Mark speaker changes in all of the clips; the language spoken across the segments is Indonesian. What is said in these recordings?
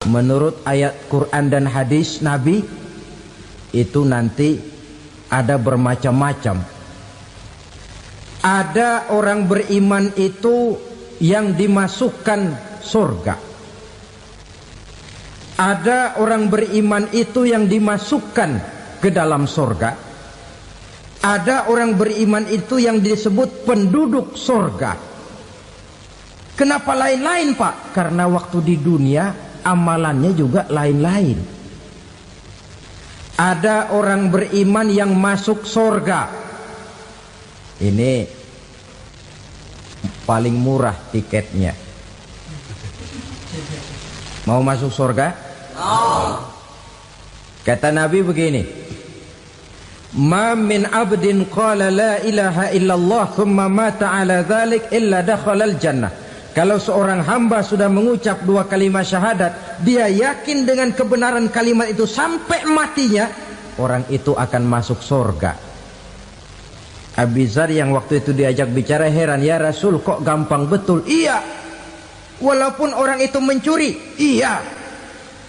Speaker 1: menurut ayat Quran dan hadis Nabi itu nanti ada bermacam-macam. Ada orang beriman itu yang dimasukkan surga. Ada orang beriman itu yang dimasukkan ke dalam surga. Ada orang beriman itu yang disebut penduduk surga. Kenapa lain-lain, Pak? Karena waktu di dunia amalannya juga lain-lain. Ada orang beriman yang masuk surga. Ini paling murah tiketnya. Mau masuk surga? Kata Nabi begini, ma min abdin qala la ilaha illallah thumma mata ala dhalik illa dakhalal jannah. Kalau seorang hamba sudah mengucap dua kalimat syahadat, dia yakin dengan kebenaran kalimat itu sampai matinya, orang itu akan masuk surga. Abi Dzar yang waktu itu diajak bicara heran, ya Rasul kok gampang betul? Iya. Walaupun orang itu mencuri, iya.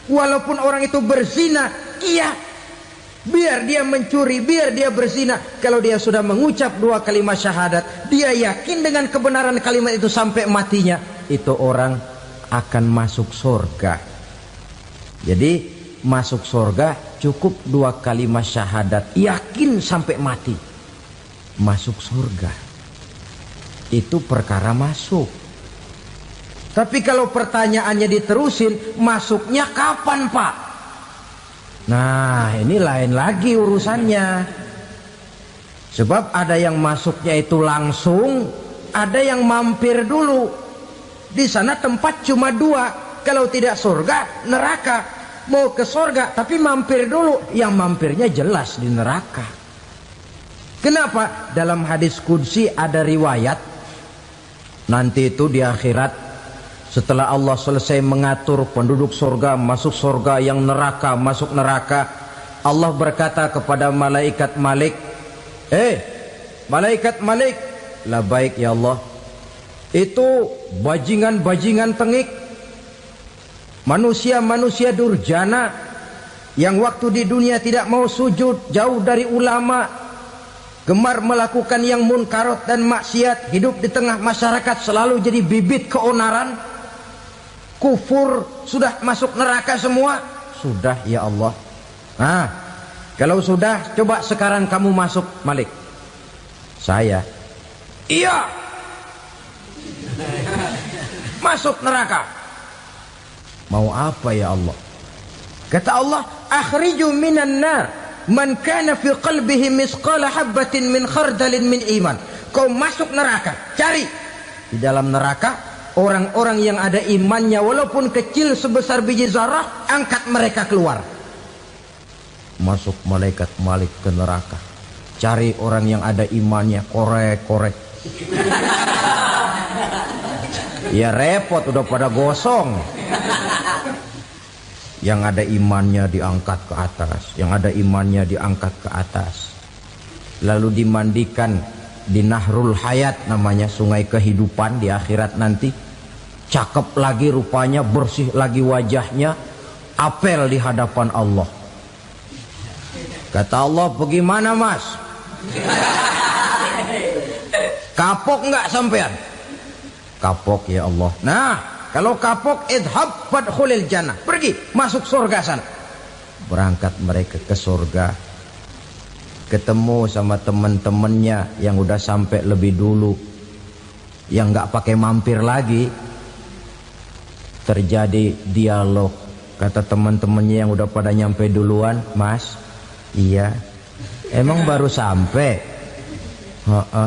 Speaker 1: Walaupun orang itu berzina, iya. Biar dia mencuri, biar dia berzina, kalau dia sudah mengucap dua kalimat syahadat, dia yakin dengan kebenaran kalimat itu sampai matinya, itu orang akan masuk surga. Jadi masuk surga cukup dua kalimat syahadat, yakin sampai mati, masuk surga. Itu perkara masuk. Tapi kalau pertanyaannya diterusin, masuknya kapan, Pak? Nah, ini lain lagi urusannya. Sebab ada yang masuknya itu langsung, ada yang mampir dulu. Di sana tempat cuma dua, kalau tidak surga, neraka. Mau ke surga tapi mampir dulu, yang mampirnya jelas di neraka. Kenapa? Dalam hadis qudsi ada riwayat, nanti itu di akhirat, setelah Allah selesai mengatur penduduk surga masuk surga, yang neraka masuk neraka, Allah berkata kepada malaikat Malik, malaikat Malik, labaik ya Allah, itu bajingan-bajingan tengik, manusia-manusia durjana yang waktu di dunia tidak mau sujud, jauh dari ulama, gemar melakukan yang munkarat dan maksiat, hidup di tengah masyarakat selalu jadi bibit keonaran, kufur, sudah masuk neraka semua. Sudah ya Allah. Nah, kalau sudah, coba sekarang kamu masuk, Malik. Saya, iya, masuk neraka. Mau apa ya Allah? Kata Allah, akhriju minan nar man kana fi qalbihi misqala habbatin min khardalin min iman. Kau masuk neraka, cari di dalam neraka orang-orang yang ada imannya walaupun kecil sebesar biji zarah, angkat mereka keluar. Masuk malaikat Malik ke neraka, cari orang yang ada imannya, korek-korek. Ya repot, udah pada gosong. Yang ada imannya diangkat ke atas, yang ada imannya diangkat ke atas, lalu dimandikan di Nahrul Hayat, namanya sungai kehidupan di akhirat nanti. Cakep lagi rupanya, bersih lagi wajahnya, apel di hadapan Allah. Kata Allah, bagaimana mas? Kapok nggak sampean? Kapok ya Allah. Nah, kalau kapok, idhab fadkhulil jannah, pergi masuk surga sana. Berangkat mereka ke surga, ketemu sama teman-temannya yang udah sampai lebih dulu, yang nggak pakai mampir lagi. Terjadi dialog. Kata teman-temannya yang udah pada nyampe duluan, mas, iya, emang baru sampai?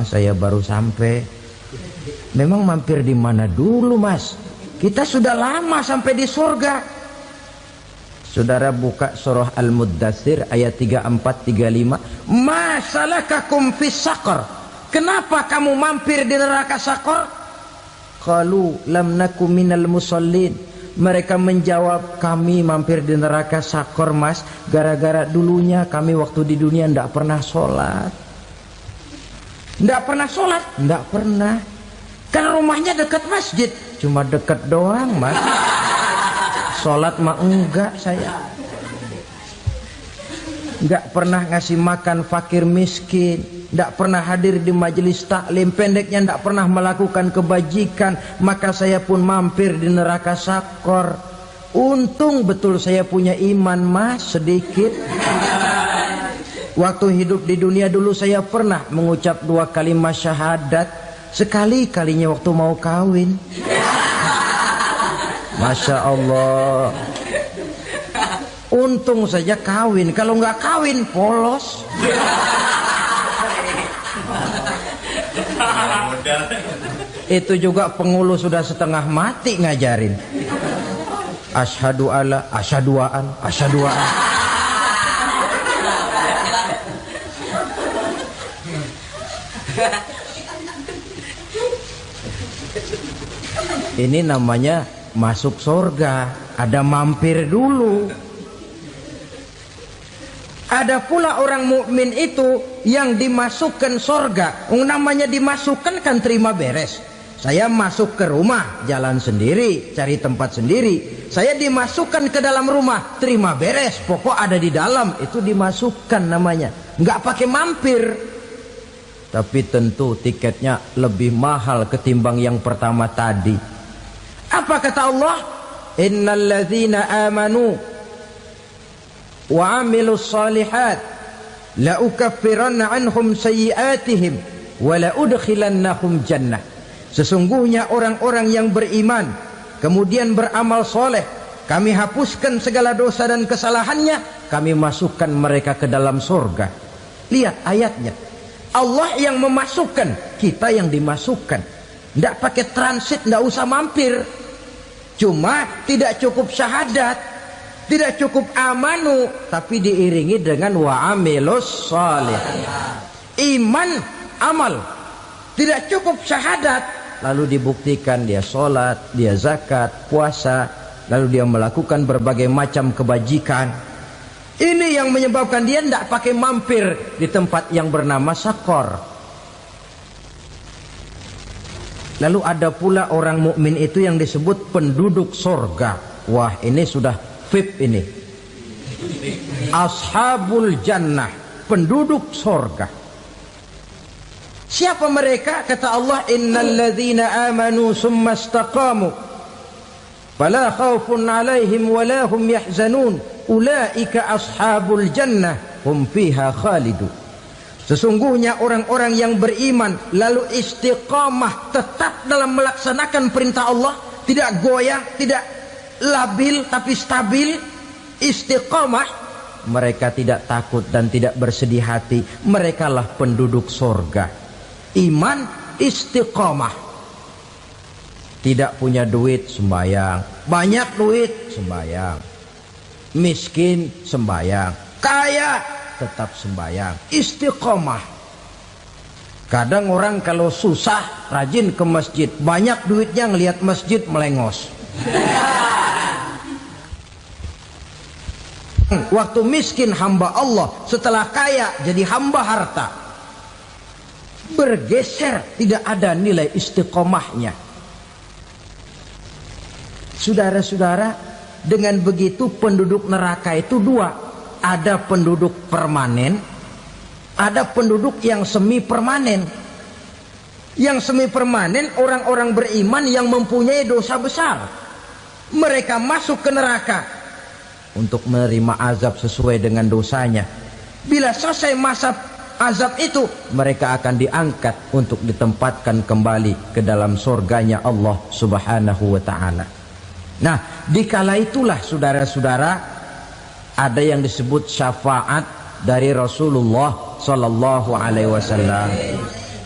Speaker 1: Saya baru sampai. Memang mampir di mana dulu mas? Kita sudah lama sampai di surga. Saudara buka surah Al-Muddatsir ayat 34-35. Ma salakakum fis saqar? Kenapa kamu mampir di neraka Saqar? Qalu lam naku minal musallin. Mereka menjawab, kami mampir di neraka Saqar mas, gara-gara dulunya kami waktu di dunia ndak pernah sholat. Ndak pernah sholat? Ndak pernah. Kan rumahnya dekat masjid, cuma dekat doang mas. sholat mah enggak saya. Enggak pernah ngasih makan fakir miskin, enggak pernah hadir di majelis taklim, pendeknya enggak pernah melakukan kebajikan, maka saya pun mampir di neraka sakor. Untung betul saya punya iman mas sedikit. Waktu hidup di dunia dulu saya pernah mengucap 2 kalimat syahadat, sekali-kalinya waktu mau kawin. Masya Allah. Untung saja kawin, kalau nggak kawin polos. Itu juga pengulu sudah setengah mati ngajarin. Asyhadu alla, asyaduaan, asyaduaan. Ini namanya masuk surga, ada mampir dulu. Ada pula orang mukmin itu yang dimasukkan surga. Namanya dimasukkan kan terima beres. Saya masuk ke rumah, jalan sendiri, cari tempat sendiri. Saya dimasukkan ke dalam rumah, terima beres. Pokok ada di dalam, itu dimasukkan namanya. Nggak pakai mampir. Tapi tentu tiketnya lebih mahal ketimbang yang pertama tadi. Apa kata Allah? Innal ladzina amanu wa amilus salihat la ukaffiranna anhum sayyi'atihim wa la udkhilannahum jannah. Sesungguhnya orang-orang yang beriman kemudian beramal soleh, kami hapuskan segala dosa dan kesalahannya, kami masukkan mereka ke dalam surga. Lihat ayatnya, Allah yang memasukkan, kita yang dimasukkan. Tidak pakai transit, tidak usah mampir. Cuma tidak cukup syahadat, tidak cukup amanu, tapi diiringi dengan wa'amilus salih. Iman, amal. Tidak cukup syahadat, lalu dibuktikan dia sholat, dia zakat, puasa, lalu dia melakukan berbagai macam kebajikan. Ini yang menyebabkan dia tidak pakai mampir di tempat yang bernama sakor. Lalu ada pula orang mukmin itu yang disebut penduduk surga. Wah, ini sudah VIP ini. Ashabul jannah, penduduk surga. Siapa mereka? Kata Allah, innal ladzina amanu summa istaqamu fala khaufun 'alaihim wala hum yahzanun ulaika ashabul jannah hum fiha khalidun. Sesungguhnya orang-orang yang beriman lalu istiqamah, tetap dalam melaksanakan perintah Allah, tidak goyah, tidak labil tapi stabil, istiqamah, mereka tidak takut dan tidak bersedih hati. Merekalah penduduk surga. Iman, istiqamah. Tidak punya duit, sembayang. Banyak duit, sembayang. Miskin, sembayang. Kaya, tetap sembayang. Istiqamah. Kadang orang kalau susah rajin ke masjid, banyak duitnya ngelihat masjid melengos. Waktu miskin hamba Allah, setelah kaya jadi hamba harta. Bergeser, tidak ada nilai istiqomahnya. Saudara-saudara, dengan begitu penduduk neraka itu dua. Ada penduduk permanen, ada penduduk yang semi permanen. Yang semi permanen orang-orang beriman yang mempunyai dosa besar. Mereka masuk ke neraka untuk menerima azab sesuai dengan dosanya. Bila selesai masa azab itu, mereka akan diangkat untuk ditempatkan kembali ke dalam surganya Allah Subhanahu wa ta'ala. Nah, dikala itulah saudara-saudara, ada yang disebut syafaat dari Rasulullah Sallallahu Alaihi Wasallam.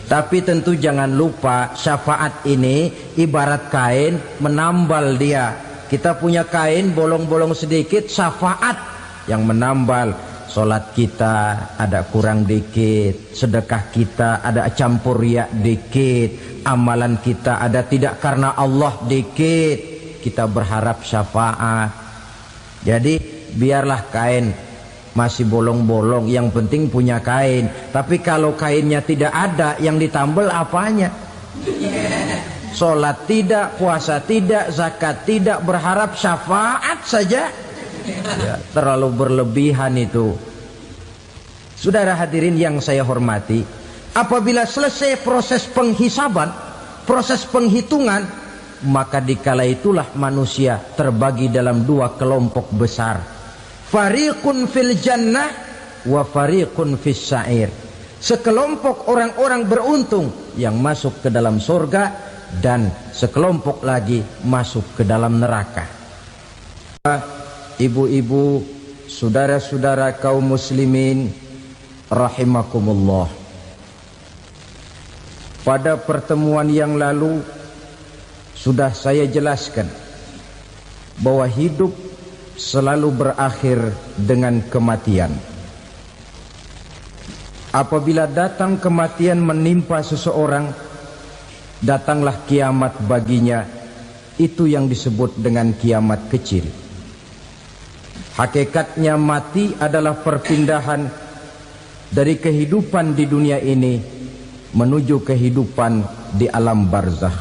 Speaker 1: Tapi tentu jangan lupa, syafaat ini ibarat kain menambal dia. Kita punya kain bolong-bolong sedikit, syafaat yang menambal. Solat kita ada kurang dikit, sedekah kita ada campur riak dikit, amalan kita ada tidak karena Allah dikit, kita berharap syafaat. Jadi biarlah kain masih bolong-bolong, yang penting punya kain. Tapi kalau kainnya tidak ada, yang ditambal apanya? Sholat tidak, puasa tidak, zakat tidak, berharap syafaat saja. Ya, terlalu berlebihan itu. Saudara hadirin yang saya hormati, apabila selesai proses penghisaban, proses penghitungan, maka dikala itulah manusia terbagi dalam dua kelompok besar. Fariqun fil jannah wa fariqun fis sa'ir. Sekelompok orang-orang beruntung yang masuk ke dalam surga, dan sekelompok lagi masuk ke dalam neraka. Ibu-ibu, saudara-saudara kaum muslimin rahimakumullah, pada pertemuan yang lalu sudah saya jelaskan bahwa hidup selalu berakhir dengan kematian. Apabila datang kematian menimpa seseorang, datanglah kiamat baginya. Itu yang disebut dengan kiamat kecil. Hakikatnya mati adalah perpindahan dari kehidupan di dunia ini menuju kehidupan di alam barzakh.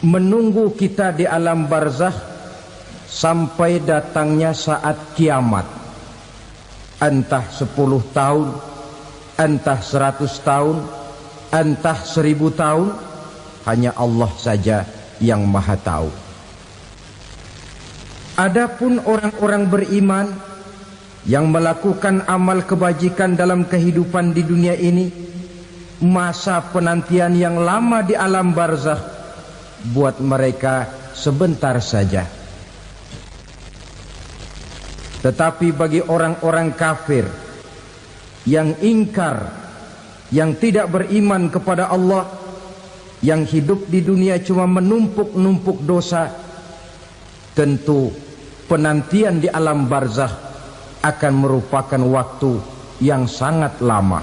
Speaker 1: Menunggu kita di alam barzakh sampai datangnya saat kiamat. Entah 10 tahun, entah 100 tahun, entah 1000 tahun, hanya Allah saja yang maha tahu. Adapun orang-orang beriman yang melakukan amal kebajikan dalam kehidupan di dunia ini, masa penantian yang lama di alam barzakh buat mereka sebentar saja. Tetapi bagi orang-orang kafir yang ingkar, yang tidak beriman kepada Allah, yang hidup di dunia cuma menumpuk-numpuk dosa, tentu penantian di alam barzakh akan merupakan waktu yang sangat lama.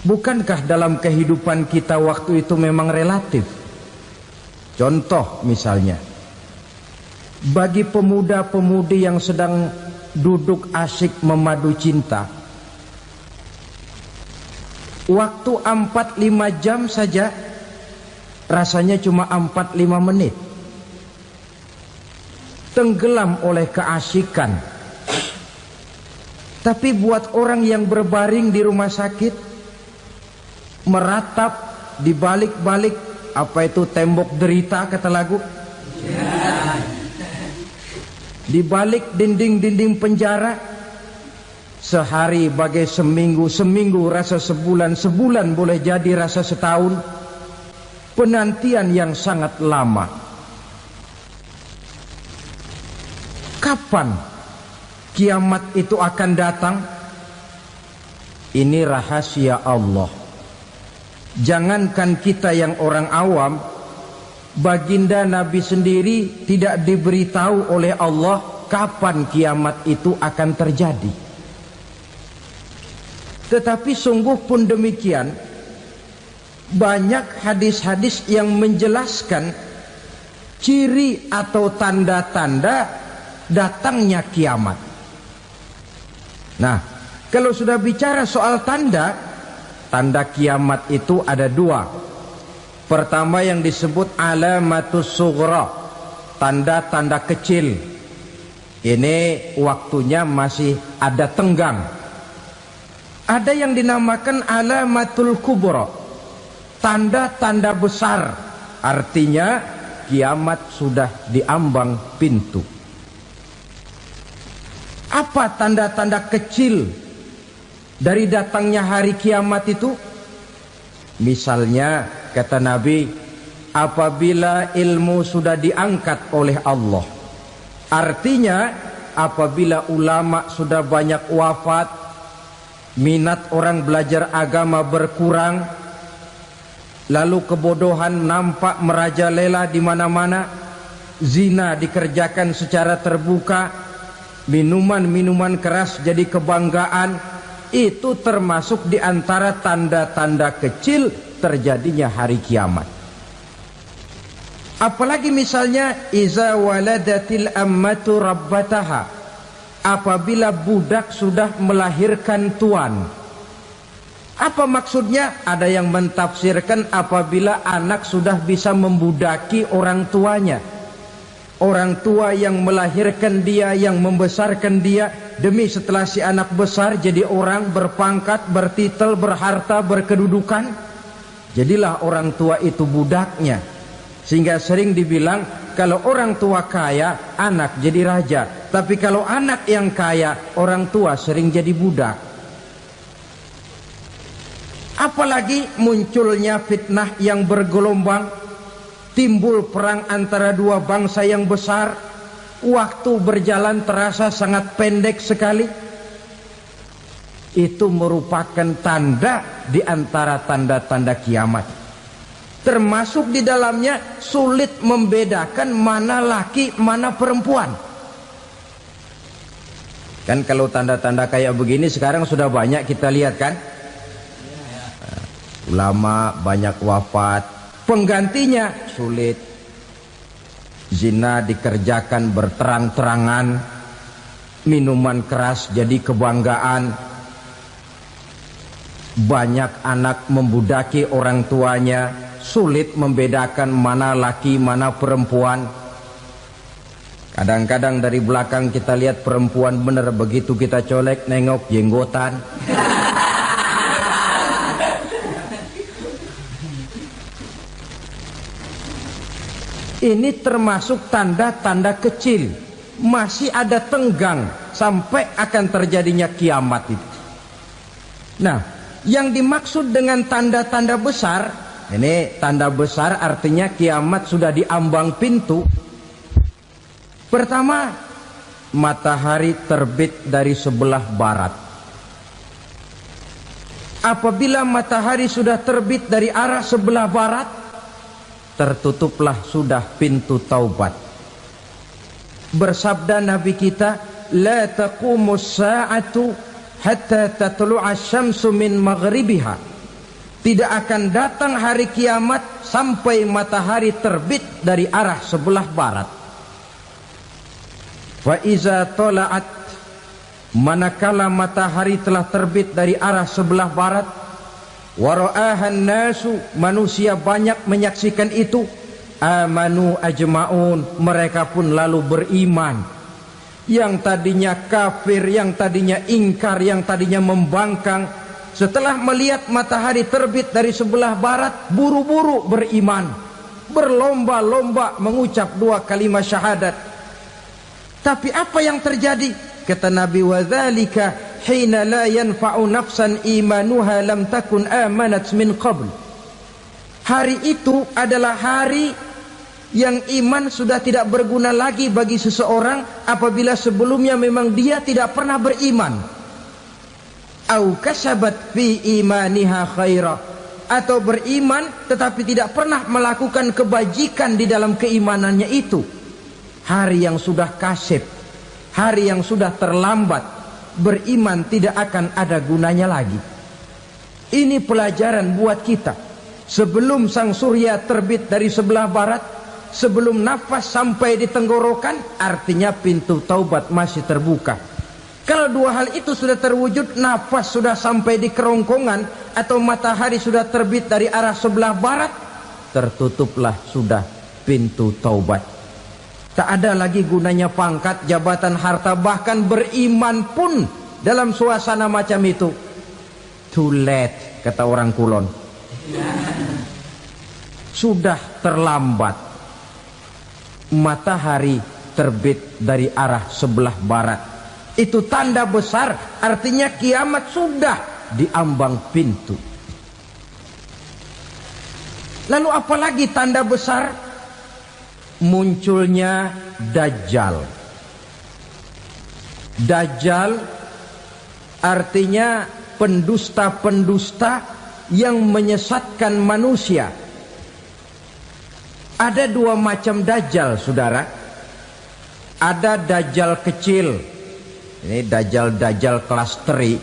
Speaker 1: Bukankah dalam kehidupan kita waktu itu memang relatif? Contoh misalnya, bagi pemuda-pemudi yang sedang duduk asyik memadu cinta, waktu 4-5 jam saja rasanya cuma 4-5 menit. Tenggelam oleh keasikan. Tapi buat orang yang berbaring di rumah sakit, meratap di balik-balik apa itu tembok derita kata lagu, di balik dinding-dinding penjara, sehari bagai seminggu, seminggu rasa sebulan, sebulan boleh jadi rasa setahun. Penantian yang sangat lama. Kapan kiamat itu akan datang? Ini rahasia Allah. Jangankan kita yang orang awam, baginda Nabi sendiri tidak diberitahu oleh Allah kapan kiamat itu akan terjadi. Tetapi sungguh pun demikian, banyak hadis-hadis yang menjelaskan ciri atau tanda-tanda datangnya kiamat. Nah, kalau sudah bicara soal tanda, tanda kiamat itu ada dua. Pertama yang disebut alamatus sughra, tanda-tanda kecil. Ini waktunya masih ada tenggang. Ada yang dinamakan alamatul kubra, tanda-tanda besar. Artinya kiamat sudah diambang pintu. Apa tanda-tanda kecil dari datangnya hari kiamat itu? Misalnya kata Nabi, apabila ilmu sudah diangkat oleh Allah, artinya apabila ulama sudah banyak wafat, minat orang belajar agama berkurang, lalu kebodohan nampak merajalela di mana-mana, zina dikerjakan secara terbuka, minuman-minuman keras jadi kebanggaan, itu termasuk di antara tanda-tanda kecil terjadinya hari kiamat. Apalagi misalnya iza waladatil ammatu rabbataha, apabila budak sudah melahirkan tuan. Apa maksudnya? Ada yang mentafsirkan apabila anak sudah bisa membudaki orang tuanya. Orang tua yang melahirkan dia, yang membesarkan dia, demi setelah si anak besar jadi orang berpangkat, bertitel, berharta, berkedudukan, jadilah orang tua itu budaknya. Sehingga sering dibilang kalau orang tua kaya, anak jadi raja. Tapi kalau anak yang kaya, orang tua sering jadi budak. Apalagi munculnya fitnah yang bergelombang, timbul perang antara dua bangsa yang besar, waktu berjalan terasa sangat pendek sekali. Itu merupakan tanda di antara tanda-tanda kiamat. Termasuk di dalamnya sulit membedakan mana laki, mana perempuan. Kan kalau tanda-tanda kayak begini sekarang sudah banyak kita lihat kan. Ulama banyak wafat, penggantinya sulit. Zina dikerjakan berterang-terangan, minuman keras jadi kebanggaan, banyak anak membudaki orang tuanya, sulit membedakan mana laki mana perempuan. Kadang-kadang dari belakang kita lihat perempuan bener, begitu kita colek nengok jenggotan. Ini termasuk tanda-tanda kecil. Masih ada tenggang sampai akan terjadinya kiamat itu. Nah, yang dimaksud dengan tanda-tanda besar, ini tanda besar artinya kiamat sudah di ambang pintu. Pertama, matahari terbit dari sebelah barat. Apabila matahari sudah terbit dari arah sebelah barat, tertutuplah sudah pintu taubat. Bersabda Nabi kita, la taqumus sa'atu hatta tatlu'a syamsu min maghribiha. Tidak akan datang hari kiamat sampai matahari terbit dari arah sebelah barat. Fa iza tala'at, manakala matahari telah terbit dari arah sebelah barat, wara'ahan nasu, manusia banyak menyaksikan itu, amanu ajma'un, mereka pun lalu beriman. Yang tadinya kafir, yang tadinya ingkar, yang tadinya membangkang, setelah melihat matahari terbit dari sebelah barat, buru-buru beriman, berlomba-lomba mengucap dua kalimat syahadat. Tapi apa yang terjadi? Kata Nabi, wadzalika hina la yanfa'u nafsan imanuha lam takun amanat min qabl. Hari itu adalah hari yang iman sudah tidak berguna lagi bagi seseorang apabila sebelumnya memang dia tidak pernah beriman. Au kasabat fi imaniha khaira, atau beriman tetapi tidak pernah melakukan kebajikan di dalam keimanannya itu. Hari yang sudah kasib, hari yang sudah terlambat, beriman tidak akan ada gunanya lagi. Ini pelajaran buat kita. Sebelum sang surya terbit dari sebelah barat, sebelum nafas sampai di tenggorokan, artinya pintu taubat masih terbuka. Kalau dua hal itu sudah terwujud, nafas sudah sampai di kerongkongan atau matahari sudah terbit dari arah sebelah barat, tertutuplah sudah pintu taubat. Tak ada lagi gunanya pangkat, jabatan, harta, bahkan beriman pun dalam suasana macam itu too late, kata orang Kulon. Sudah terlambat. Matahari terbit dari arah sebelah barat, itu tanda besar, artinya kiamat sudah di ambang pintu. Lalu apalagi tanda besar? Munculnya Dajjal. Dajjal artinya pendusta-pendusta yang menyesatkan manusia. Ada dua macam Dajjal, saudara. Ada Dajjal kecil. Ini Dajjal-Dajjal kelas teri.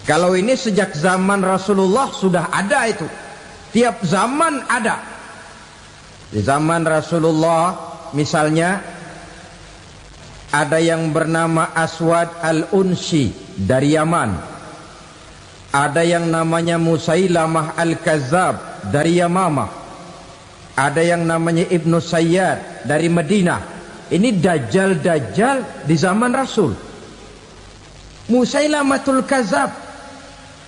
Speaker 1: Kalau ini sejak zaman Rasulullah sudah ada itu. Tiap zaman ada. Di zaman Rasulullah misalnya ada yang bernama Aswad al-Unsi dari Yaman. Ada yang namanya Musailamah Al-Kazzab dari Yamamah. Ada yang namanya Ibnu Sayyad dari Madinah. Ini dajjal-dajjal di zaman Rasul. Musailamatul Kazzab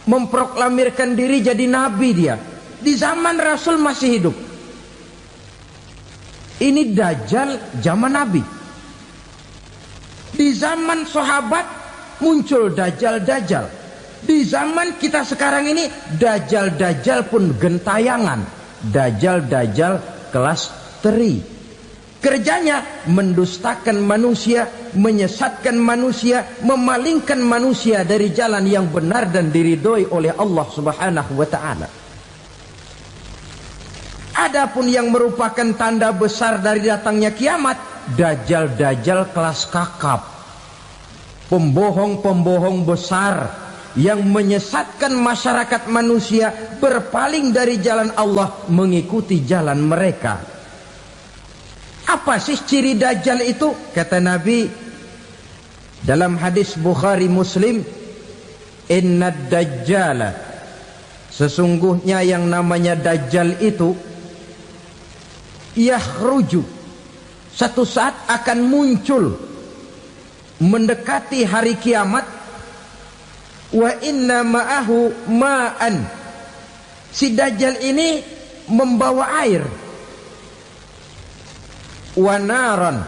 Speaker 1: memproklamirkan diri jadi nabi dia. Di zaman Rasul masih hidup. Ini dajjal zaman Nabi. Di zaman sahabat muncul dajjal-dajjal. Di zaman kita sekarang ini dajjal-dajjal pun gentayangan. Dajjal-dajjal kelas teri. Kerjanya mendustakan manusia, menyesatkan manusia, memalingkan manusia dari jalan yang benar dan diridhoi oleh Allah Subhanahu wa taala. Adapun yang merupakan tanda besar dari datangnya kiamat, dajjal-dajjal kelas kakap. Pembohong-pembohong besar yang menyesatkan masyarakat manusia berpaling dari jalan Allah mengikuti jalan mereka. Apa sih ciri dajjal itu? Kata Nabi dalam hadis Bukhari Muslim, innad dajjala, sesungguhnya yang namanya dajjal itu yakhruju, satu saat akan muncul mendekati hari kiamat. Wa inna ma'ahu ma'an, si dajjal ini membawa air. Wa naran,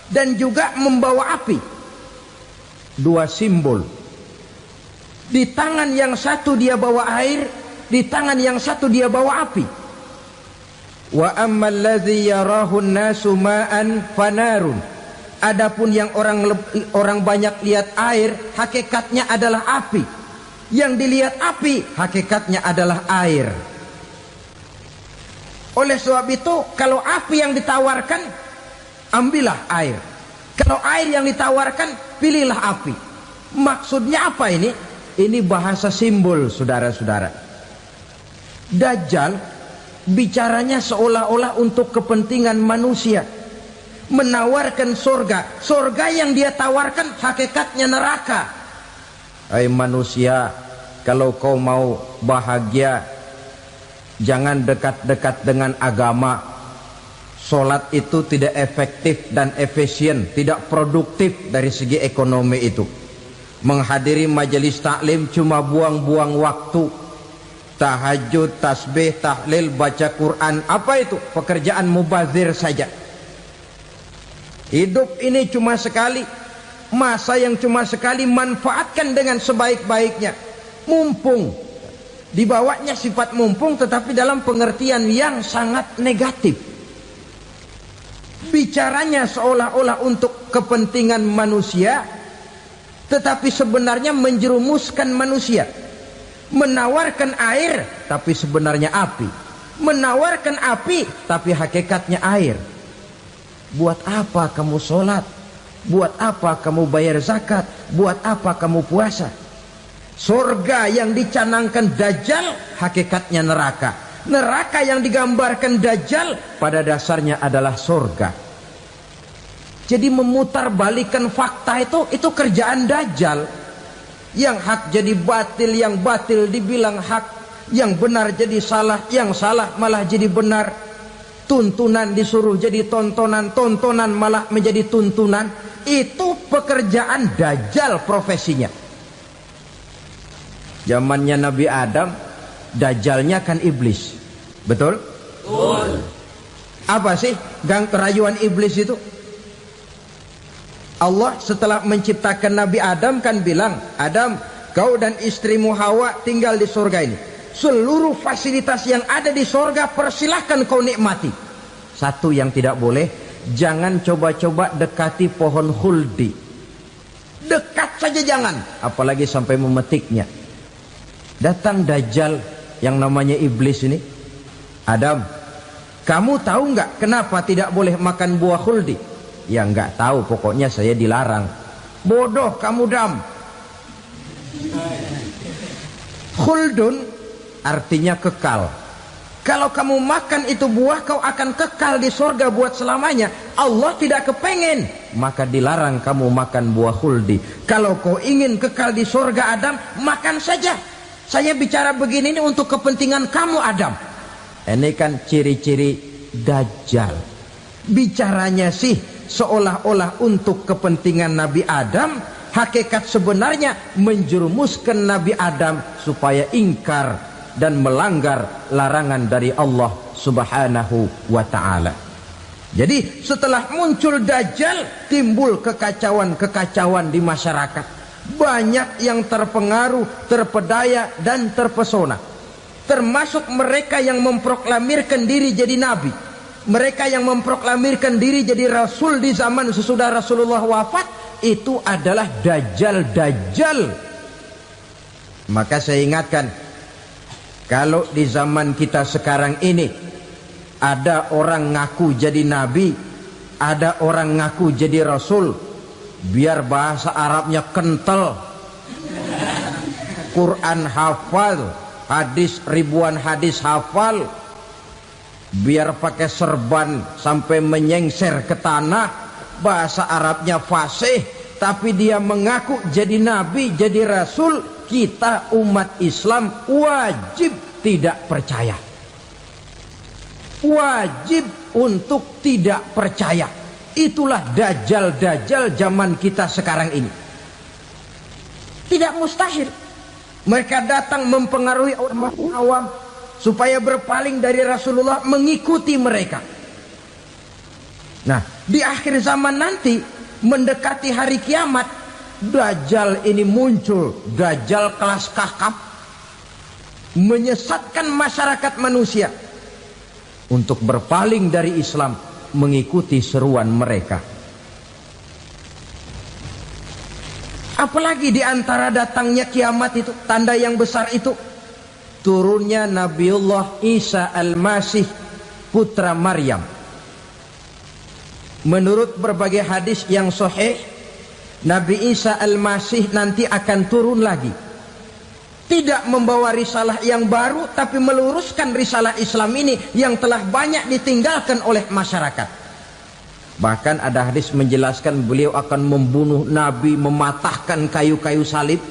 Speaker 1: dan juga membawa api. Dua simbol. Di tangan yang satu dia bawa air, di tangan yang satu dia bawa api. Wa ammal ladzi yarahu an-nasu ma'an fanarun, adapun yang orang banyak lihat air, hakikatnya adalah api. Yang dilihat api, hakikatnya adalah air. Oleh sebab itu, kalau api yang ditawarkan, ambillah air. Kalau air yang ditawarkan, pilihlah api. Maksudnya apa ini? Ini bahasa simbol, saudara-saudara. Dajjal bicaranya seolah-olah untuk kepentingan manusia, menawarkan surga. Surga yang dia tawarkan hakikatnya neraka. Hai manusia, kalau kau mau bahagia, jangan dekat-dekat dengan agama. Solat itu tidak efektif dan efisien, tidak produktif dari segi ekonomi itu. Menghadiri majelis taklim cuma buang-buang waktu. Tahajud, tasbih, tahlil, baca Quran, apa itu? Pekerjaan mubazir saja. Hidup ini cuma sekali, masa yang cuma sekali, manfaatkan dengan sebaik-baiknya. Mumpung, dibawanya sifat mumpung tetapi dalam pengertian yang sangat negatif. Bicaranya seolah-olah untuk kepentingan manusia, tetapi sebenarnya menjerumuskan manusia. Menawarkan air, tapi sebenarnya api. Menawarkan api, tapi hakikatnya air. Buat apa kamu sholat? Buat apa kamu bayar zakat? Buat apa kamu puasa? Surga yang dicanangkan dajjal, hakikatnya neraka. Neraka yang digambarkan dajjal, pada dasarnya adalah surga. Jadi memutarbalikan fakta itu kerjaan dajjal. Yang hak jadi batil, yang batil dibilang hak, yang benar jadi salah, yang salah malah jadi benar. Tuntunan disuruh jadi tontonan, tontonan malah menjadi tuntunan. Itu pekerjaan dajjal profesinya. Zamannya Nabi Adam, dajjalnya kan iblis. Betul? Betul. Apa sih gang kerayuan iblis itu? Allah setelah menciptakan Nabi Adam kan bilang, Adam, kau dan istrimu Hawa tinggal di surga ini. Seluruh fasilitas yang ada di surga persilahkan kau nikmati. Satu yang tidak boleh, jangan coba-coba dekati pohon khuldi. Dekat saja jangan, apalagi sampai memetiknya. Datang dajjal yang namanya iblis ini. Adam, kamu tahu nggak kenapa tidak boleh makan buah khuldi? Ya nggak tahu, pokoknya saya dilarang. Bodoh kamu Dam. Khuldun artinya kekal. Kalau kamu makan itu buah, kau akan kekal di surga buat selamanya. Allah tidak kepengen, maka dilarang kamu makan buah khuldi. Kalau kau ingin kekal di surga Adam, makan saja. Saya bicara begini ini untuk kepentingan kamu Adam. Ini kan ciri-ciri Dajjal. Bicaranya sih seolah-olah untuk kepentingan Nabi Adam, hakikat sebenarnya menjerumuskan Nabi Adam supaya ingkar dan melanggar larangan dari Allah Subhanahu wa ta'ala. Jadi setelah muncul Dajjal, timbul kekacauan-kekacauan di masyarakat. Banyak yang terpengaruh, terpedaya dan terpesona. Termasuk mereka yang memproklamirkan diri jadi nabi. Mereka yang memproklamirkan diri jadi rasul di zaman sesudah Rasulullah wafat, itu adalah Dajjal. Maka saya ingatkan, kalau di zaman kita sekarang ini ada orang ngaku jadi nabi, ada orang ngaku jadi rasul, biar bahasa Arabnya kental, Quran hafal, hadis ribuan hadis hafal, biar pakai serban sampai menyengser ke tanah, bahasa Arabnya fasih, tapi dia mengaku jadi nabi, jadi rasul, kita umat Islam wajib tidak percaya. Wajib untuk tidak percaya. Itulah Dajjal zaman kita sekarang ini. Tidak mustahil mereka datang mempengaruhi orang awam supaya berpaling dari Rasulullah, mengikuti mereka. Nah, di akhir zaman nanti, mendekati hari kiamat, Dajjal ini muncul. Dajjal kelas kakap, menyesatkan masyarakat manusia untuk berpaling dari Islam, mengikuti seruan mereka. Apalagi di antara datangnya kiamat itu, tanda yang besar itu, turunnya Nabiullah Isa Al-Masih, putra Maryam. Menurut berbagai hadis yang sahih, Nabi Isa Al-Masih nanti akan turun lagi. Tidak membawa risalah yang baru, tapi meluruskan risalah Islam ini yang telah banyak ditinggalkan oleh masyarakat. Bahkan ada hadis menjelaskan beliau akan membunuh Nabi, mematahkan kayu-kayu salib,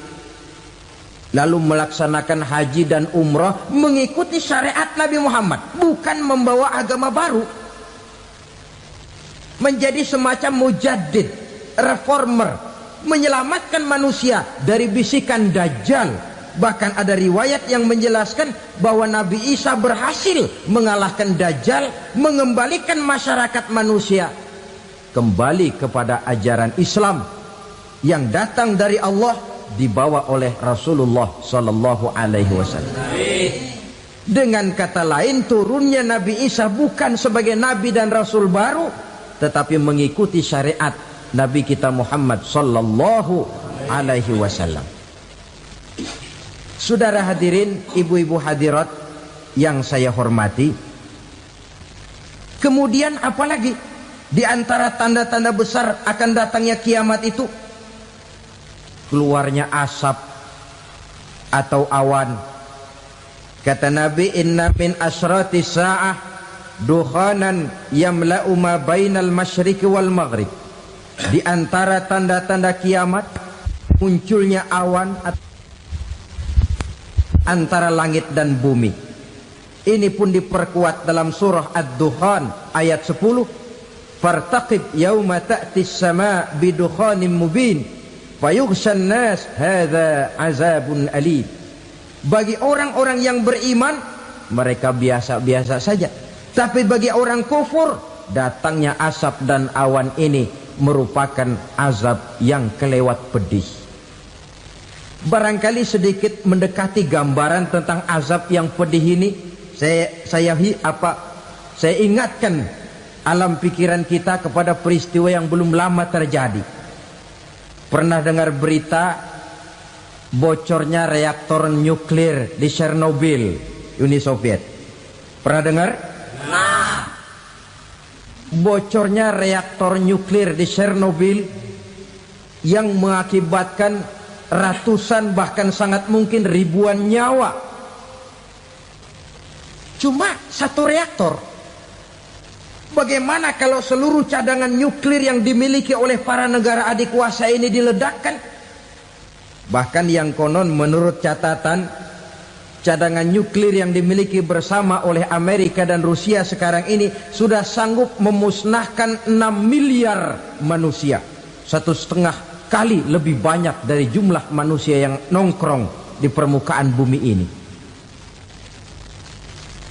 Speaker 1: lalu melaksanakan haji dan umrah mengikuti syariat Nabi Muhammad, bukan membawa agama baru. Menjadi semacam mujaddid, reformer, menyelamatkan manusia dari bisikan Dajjal. Bahkan ada riwayat yang menjelaskan bahwa Nabi Isa berhasil mengalahkan Dajjal, mengembalikan masyarakat manusia kembali kepada ajaran Islam yang datang dari Allah, dibawa oleh Rasulullah Sallallahu Alaihi Wasallam. Dengan kata lain, turunnya Nabi Isa bukan sebagai Nabi dan Rasul baru, tetapi mengikuti syariat Nabi kita Muhammad Sallallahu Alaihi Wasallam. Saudara hadirin, ibu-ibu hadirat yang saya hormati, kemudian apalagi di antara tanda-tanda besar akan datangnya kiamat itu? Keluarnya asap atau awan. Kata Nabi, inna min asratis sa'ah dukhanan yamla'u ma bainal masyriqi wal maghrib. Di antara tanda-tanda kiamat, munculnya awan antara langit dan bumi. Ini pun diperkuat dalam surah Ad-Dukhan ayat 10. Fartaqib yauma ta'tis sama bidukhanim mubin fayughshan nas hadza azabun alim. Bagi orang-orang yang beriman, mereka biasa-biasa saja. Tapi bagi orang kufur, datangnya asap dan awan ini merupakan azab yang kelewat pedih. Barangkali sedikit mendekati gambaran tentang azab yang pedih ini, saya ingatkan alam pikiran kita kepada peristiwa yang belum lama terjadi. Pernah dengar berita bocornya reaktor nuklir di Chernobyl, Uni Soviet? Pernah dengar? Nah. Bocornya reaktor nuklir di Chernobyl yang mengakibatkan ratusan bahkan sangat mungkin ribuan nyawa. Cuma satu reaktor. Bagaimana kalau seluruh cadangan nuklir yang dimiliki oleh para negara adik kuasa ini diledakkan? Bahkan yang konon menurut catatan cadangan nuklir yang dimiliki bersama oleh Amerika dan Rusia sekarang ini sudah sanggup memusnahkan 6 miliar manusia, 1,5 kali lebih banyak dari jumlah manusia yang nongkrong di permukaan bumi ini.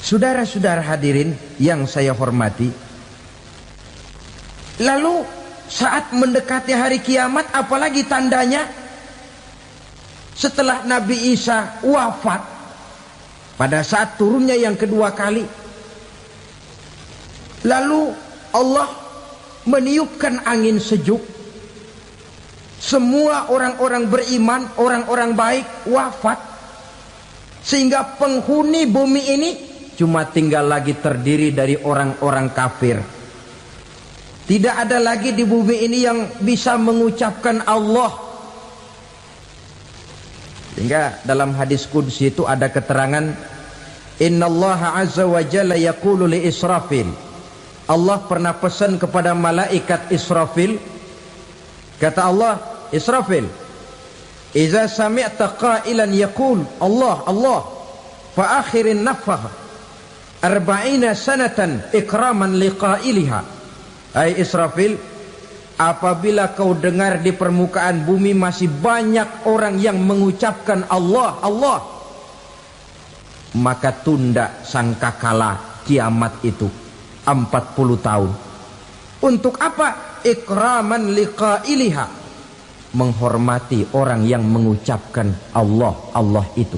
Speaker 1: Saudara-saudara hadirin yang saya hormati, lalu saat mendekati hari kiamat, apalagi tandanya? Setelah Nabi Isa wafat, pada saat turunnya yang kedua kali, lalu Allah meniupkan angin sejuk. Semua orang-orang beriman, orang-orang baik wafat, sehingga penghuni bumi ini cuma tinggal lagi terdiri dari orang-orang kafir. Tidak ada lagi di bumi ini yang bisa mengucapkan Allah. Sehingga dalam hadis qudsi itu ada keterangan, innallaha azza wa jalla yaqulu li Israfil. Allah pernah pesan kepada malaikat Israfil, kata Allah, Israfil, idza sami'ta qailan yaqul Allah Allah fa akhirin nafakh 40 sanatan ikraman liqailiha. Hai Israfil, apabila kau dengar di permukaan bumi masih banyak orang yang mengucapkan Allah Allah, maka tunda sangkakala kiamat itu 40 tahun. Untuk apa? Ikraman liqailiha, menghormati orang yang mengucapkan Allah Allah itu.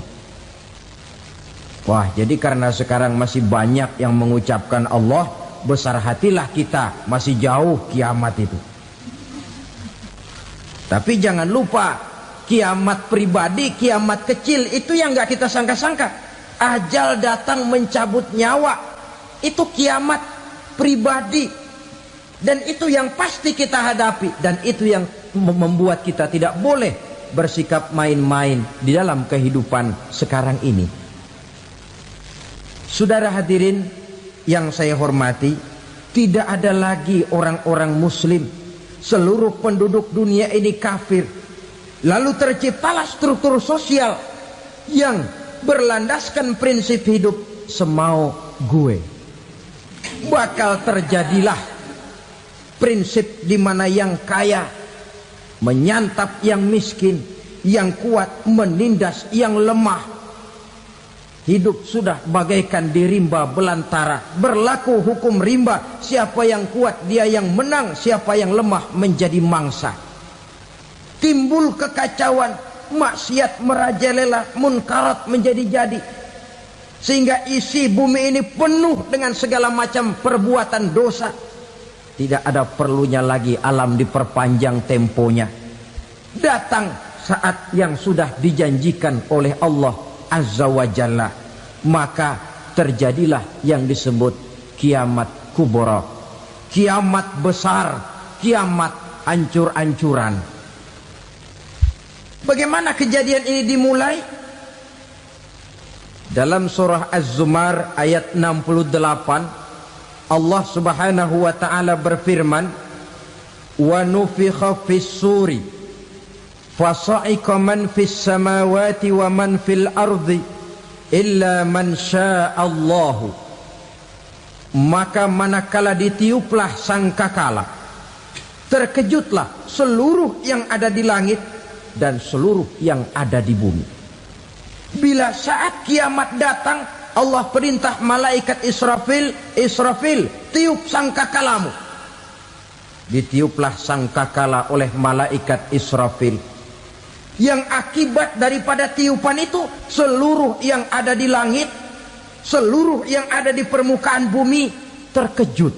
Speaker 1: Wah, jadi karena sekarang masih banyak yang mengucapkan Allah, besar hatilah kita, masih jauh kiamat itu. Tapi jangan lupa, kiamat pribadi, kiamat kecil itu yang nggak kita sangka-sangka. Ajal datang mencabut nyawa, itu kiamat pribadi, dan itu yang pasti kita hadapi, dan itu yang membuat kita tidak boleh bersikap main-main di dalam kehidupan sekarang ini. Saudara hadirin yang saya hormati, tidak ada lagi orang-orang muslim. Seluruh penduduk dunia ini kafir. Lalu terciptalah struktur sosial yang berlandaskan prinsip hidup semau gue. Bakal terjadilah prinsip di mana yang kaya menyantap yang miskin, yang kuat menindas yang lemah. Hidup sudah bagaikan di rimba belantara, berlaku hukum rimba. Siapa yang kuat dia yang menang, siapa yang lemah menjadi mangsa. Timbul kekacauan, maksiat merajalela, munkarat menjadi-jadi, sehingga isi bumi ini penuh dengan segala macam perbuatan dosa. Tidak ada perlunya lagi alam diperpanjang temponya. Datang saat yang sudah dijanjikan oleh Allah Azza wa Jalla, maka terjadilah yang disebut kiamat kubra, kiamat besar, kiamat ancur-ancuran. Bagaimana kejadian ini dimulai? Dalam surah Az-Zumar ayat 68, Allah Subhanahu wa taala berfirman, wa nufikha fis suri fasa'iqa man fis samawati wa man fil ardi illa man sya'allahu. Maka manakala ditiuplah sangkakala, terkejutlah seluruh yang ada di langit dan seluruh yang ada di bumi. Bila saat kiamat datang, Allah perintah malaikat Israfil, Israfil, tiup sangkakalamu. Ditiuplah sangkakala oleh malaikat Israfil. Yang akibat daripada tiupan itu, seluruh yang ada di langit, seluruh yang ada di permukaan bumi terkejut.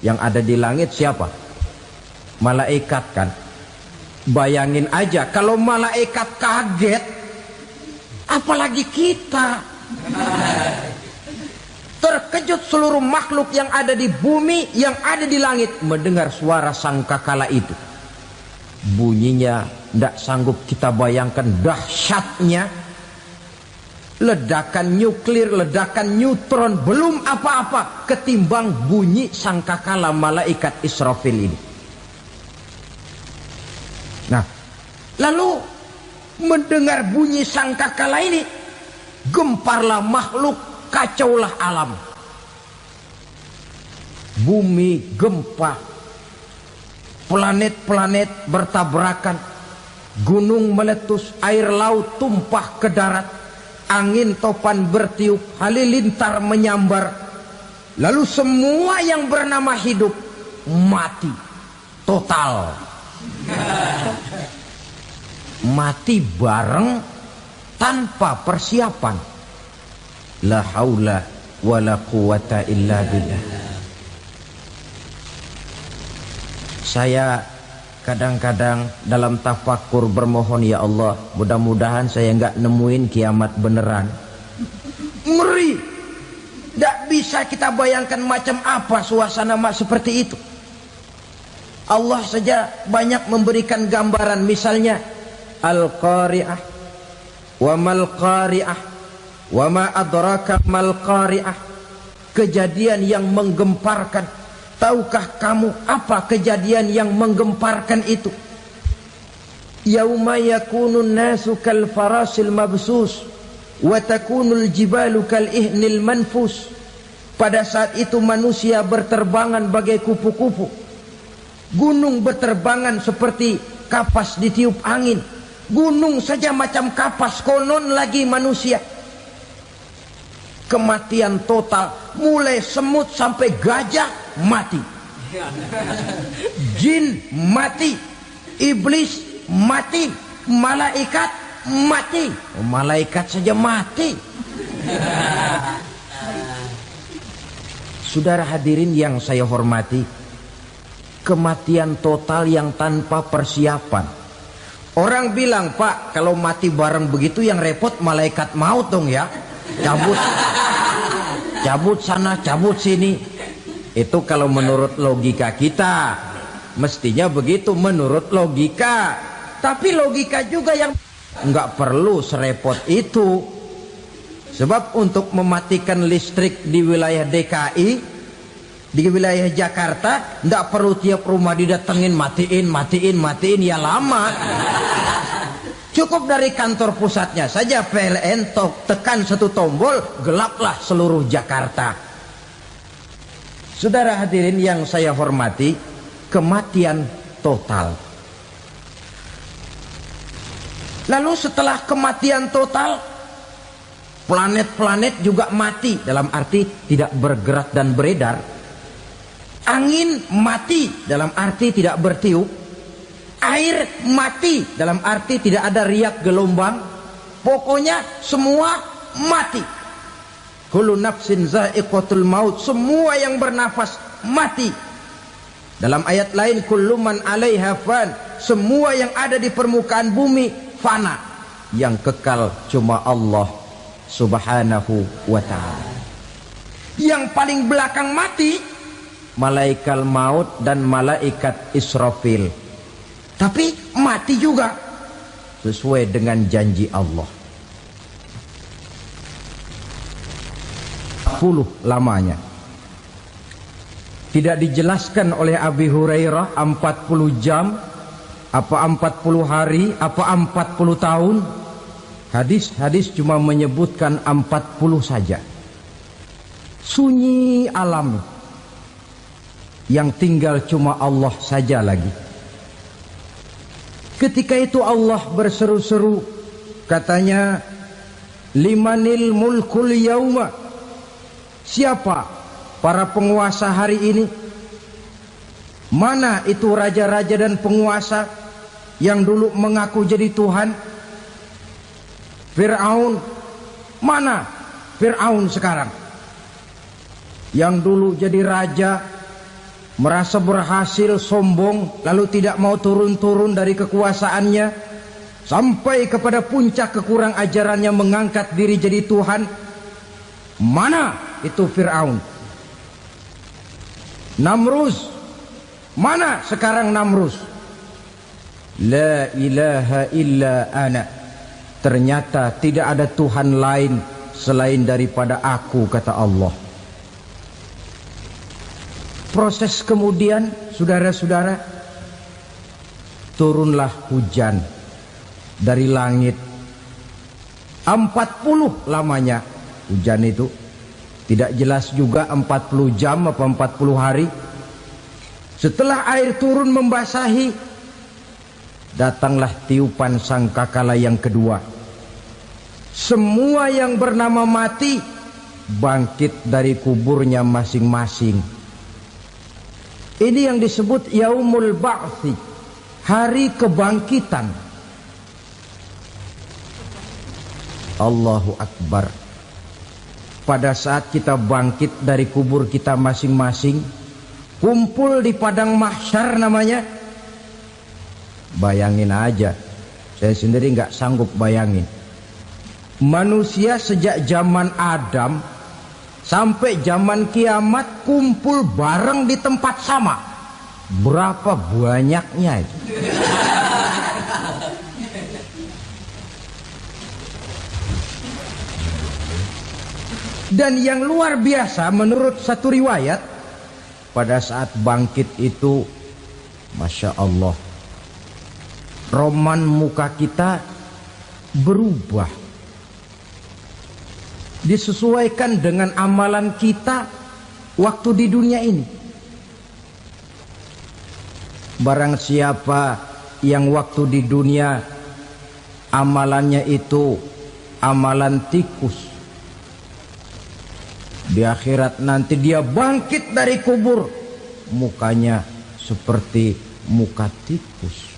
Speaker 1: Yang ada di langit siapa? Malaikat kan. Bayangin aja kalau malaikat kaget, apalagi kita. Terkejut seluruh makhluk yang ada di bumi, yang ada di langit mendengar suara sangkakala itu. Bunyinya tidak sanggup kita bayangkan dahsyatnya. Ledakan nuklir, ledakan neutron belum apa-apa ketimbang bunyi sangkakala malaikat Israfil ini. Nah, lalu mendengar bunyi sangkakala ini, gemparlah makhluk, kacaulah alam. Bumi gempa, planet-planet bertabrakan, gunung meletus, air laut tumpah ke darat, angin topan bertiup, halilintar menyambar. Lalu semua yang bernama hidup mati total. Mati bareng tanpa persiapan. La haula wala quwata illa billah. Saya kadang-kadang dalam tafakur bermohon, ya Allah, mudah-mudahan saya nggak nemuin kiamat beneran. Ngeri. Tidak bisa kita bayangkan macam apa suasana seperti itu. Allah saja banyak memberikan gambaran, misalnya Al-Qari'ah, wa mal qari'ah, wa ma adraka mal qari'ah. Kejadian yang menggemparkan. Tahukah kamu apa kejadian yang menggemparkan itu? Yauma yakunun nasu kal farasil mabsus wa takunul jibalu kal ihnil manfus. Pada saat itu manusia berterbangan bagai kupu-kupu. Gunung berterbangan seperti kapas ditiup angin. Gunung saja macam kapas, konon lagi manusia. Kematian total, mulai semut sampai gajah mati, jin mati, iblis mati, malaikat mati. Malaikat saja mati. Saudara hadirin yang saya hormati, kematian total yang tanpa persiapan. Orang bilang, Pak, kalau mati bareng begitu yang repot malaikat maut dong ya. Cabut sana, cabut sini. Itu kalau menurut logika kita, mestinya begitu menurut logika. Tapi logika juga yang nggak perlu serepot itu. Sebab untuk mematikan listrik di wilayah DKI, di wilayah Jakarta, nggak perlu tiap rumah didatengin, matiin, ya lama. Cukup dari kantor pusatnya saja PLN tekan satu tombol, gelaplah seluruh Jakarta. Saudara hadirin yang saya hormati, kematian total. Lalu setelah kematian total, planet-planet juga mati, dalam arti tidak bergerak dan beredar. Angin mati, dalam arti tidak bertiup. Air mati, dalam arti tidak ada riak gelombang. Pokoknya semua mati. Kullu nafsin za'iqatul maut. Semua yang bernafas mati. Dalam ayat lain, kullu man 'alaiha fan. Semua yang ada di permukaan bumi fana. Yang kekal cuma Allah Subhanahu wa ta'ala. Yang paling belakang mati malaikat maut dan malaikat Israfil. Tapi mati juga sesuai dengan janji Allah. 10 lamanya. Tidak dijelaskan oleh Abi Hurairah 40 jam, apa 40 hari, apa 40 tahun. Hadis-hadis cuma menyebutkan 40 saja. Sunyi alam. Yang tinggal cuma Allah saja lagi. Ketika itu Allah berseru-seru, katanya, limanil mulkul yauma. Siapa para penguasa hari ini? Mana itu raja-raja dan penguasa yang dulu mengaku jadi Tuhan? Fir'aun. Mana Fir'aun sekarang? Yang dulu jadi raja, merasa berhasil, sombong, lalu tidak mau turun-turun dari kekuasaannya, sampai kepada puncak kekurang ajarannya mengangkat diri jadi Tuhan. Mana itu Fir'aun? Namrus. Mana sekarang Namrus? La ilaha illa ana. Ternyata tidak ada Tuhan lain selain daripada aku, kata Allah. Proses kemudian, saudara-saudara, turunlah hujan dari langit. 40 lamanya hujan itu. Tidak jelas juga 40 jam apa 40 hari. Setelah air turun membasahi, datanglah tiupan sangkakala yang kedua. Semua yang bernama mati bangkit dari kuburnya masing-masing. Ini yang disebut Yaumul Ba'thi, hari kebangkitan. Allahu Akbar. Pada saat kita bangkit dari kubur kita masing-masing, kumpul di padang mahsyar namanya. Bayangin aja, saya sendiri nggak sanggup bayangin. Manusia sejak zaman Adam sampai zaman kiamat kumpul bareng di tempat sama. Berapa banyaknya itu? Dan yang luar biasa menurut satu riwayat, pada saat bangkit itu, Masya Allah, roman muka kita berubah, disesuaikan dengan amalan kita waktu di dunia ini. Barang siapa yang waktu di dunia amalannya itu amalan tikus, di akhirat nanti dia bangkit dari kubur, mukanya seperti muka tikus.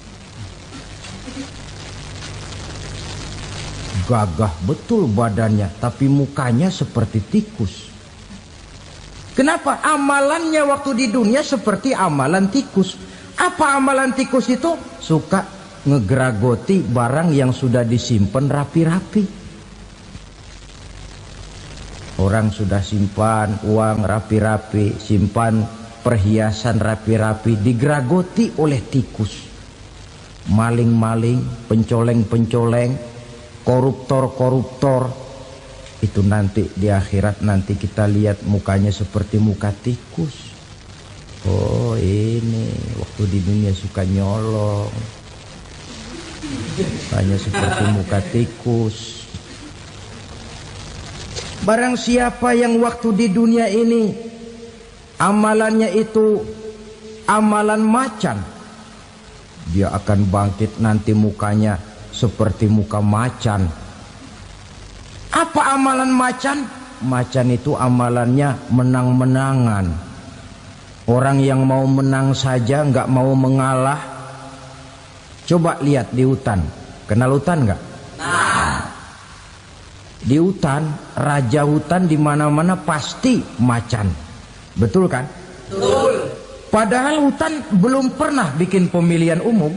Speaker 1: Gagah betul badannya, tapi mukanya seperti tikus. Kenapa? Amalannya waktu di dunia seperti amalan tikus. Apa amalan tikus itu? Suka ngegeragoti barang yang sudah disimpan rapi-rapi. Orang sudah simpan uang rapi-rapi, simpan perhiasan rapi-rapi, digeragoti oleh tikus. Maling-maling, pencoleng-pencoleng, koruptor-koruptor, itu nanti di akhirat nanti kita lihat mukanya seperti muka tikus. Oh, ini waktu di dunia suka nyolong, mukanya seperti muka tikus. Barang siapa yang waktu di dunia ini amalannya itu amalan macan, dia akan bangkit nanti mukanya seperti muka macan. Apa amalan macan? Macan itu amalannya menang-menangan. Orang yang mau menang saja nggak mau mengalah. Coba lihat di hutan. Kenal hutan nggak? Di hutan, raja hutan di mana-mana pasti macan. Betul kan? Betul. Padahal hutan belum pernah bikin pemilihan umum.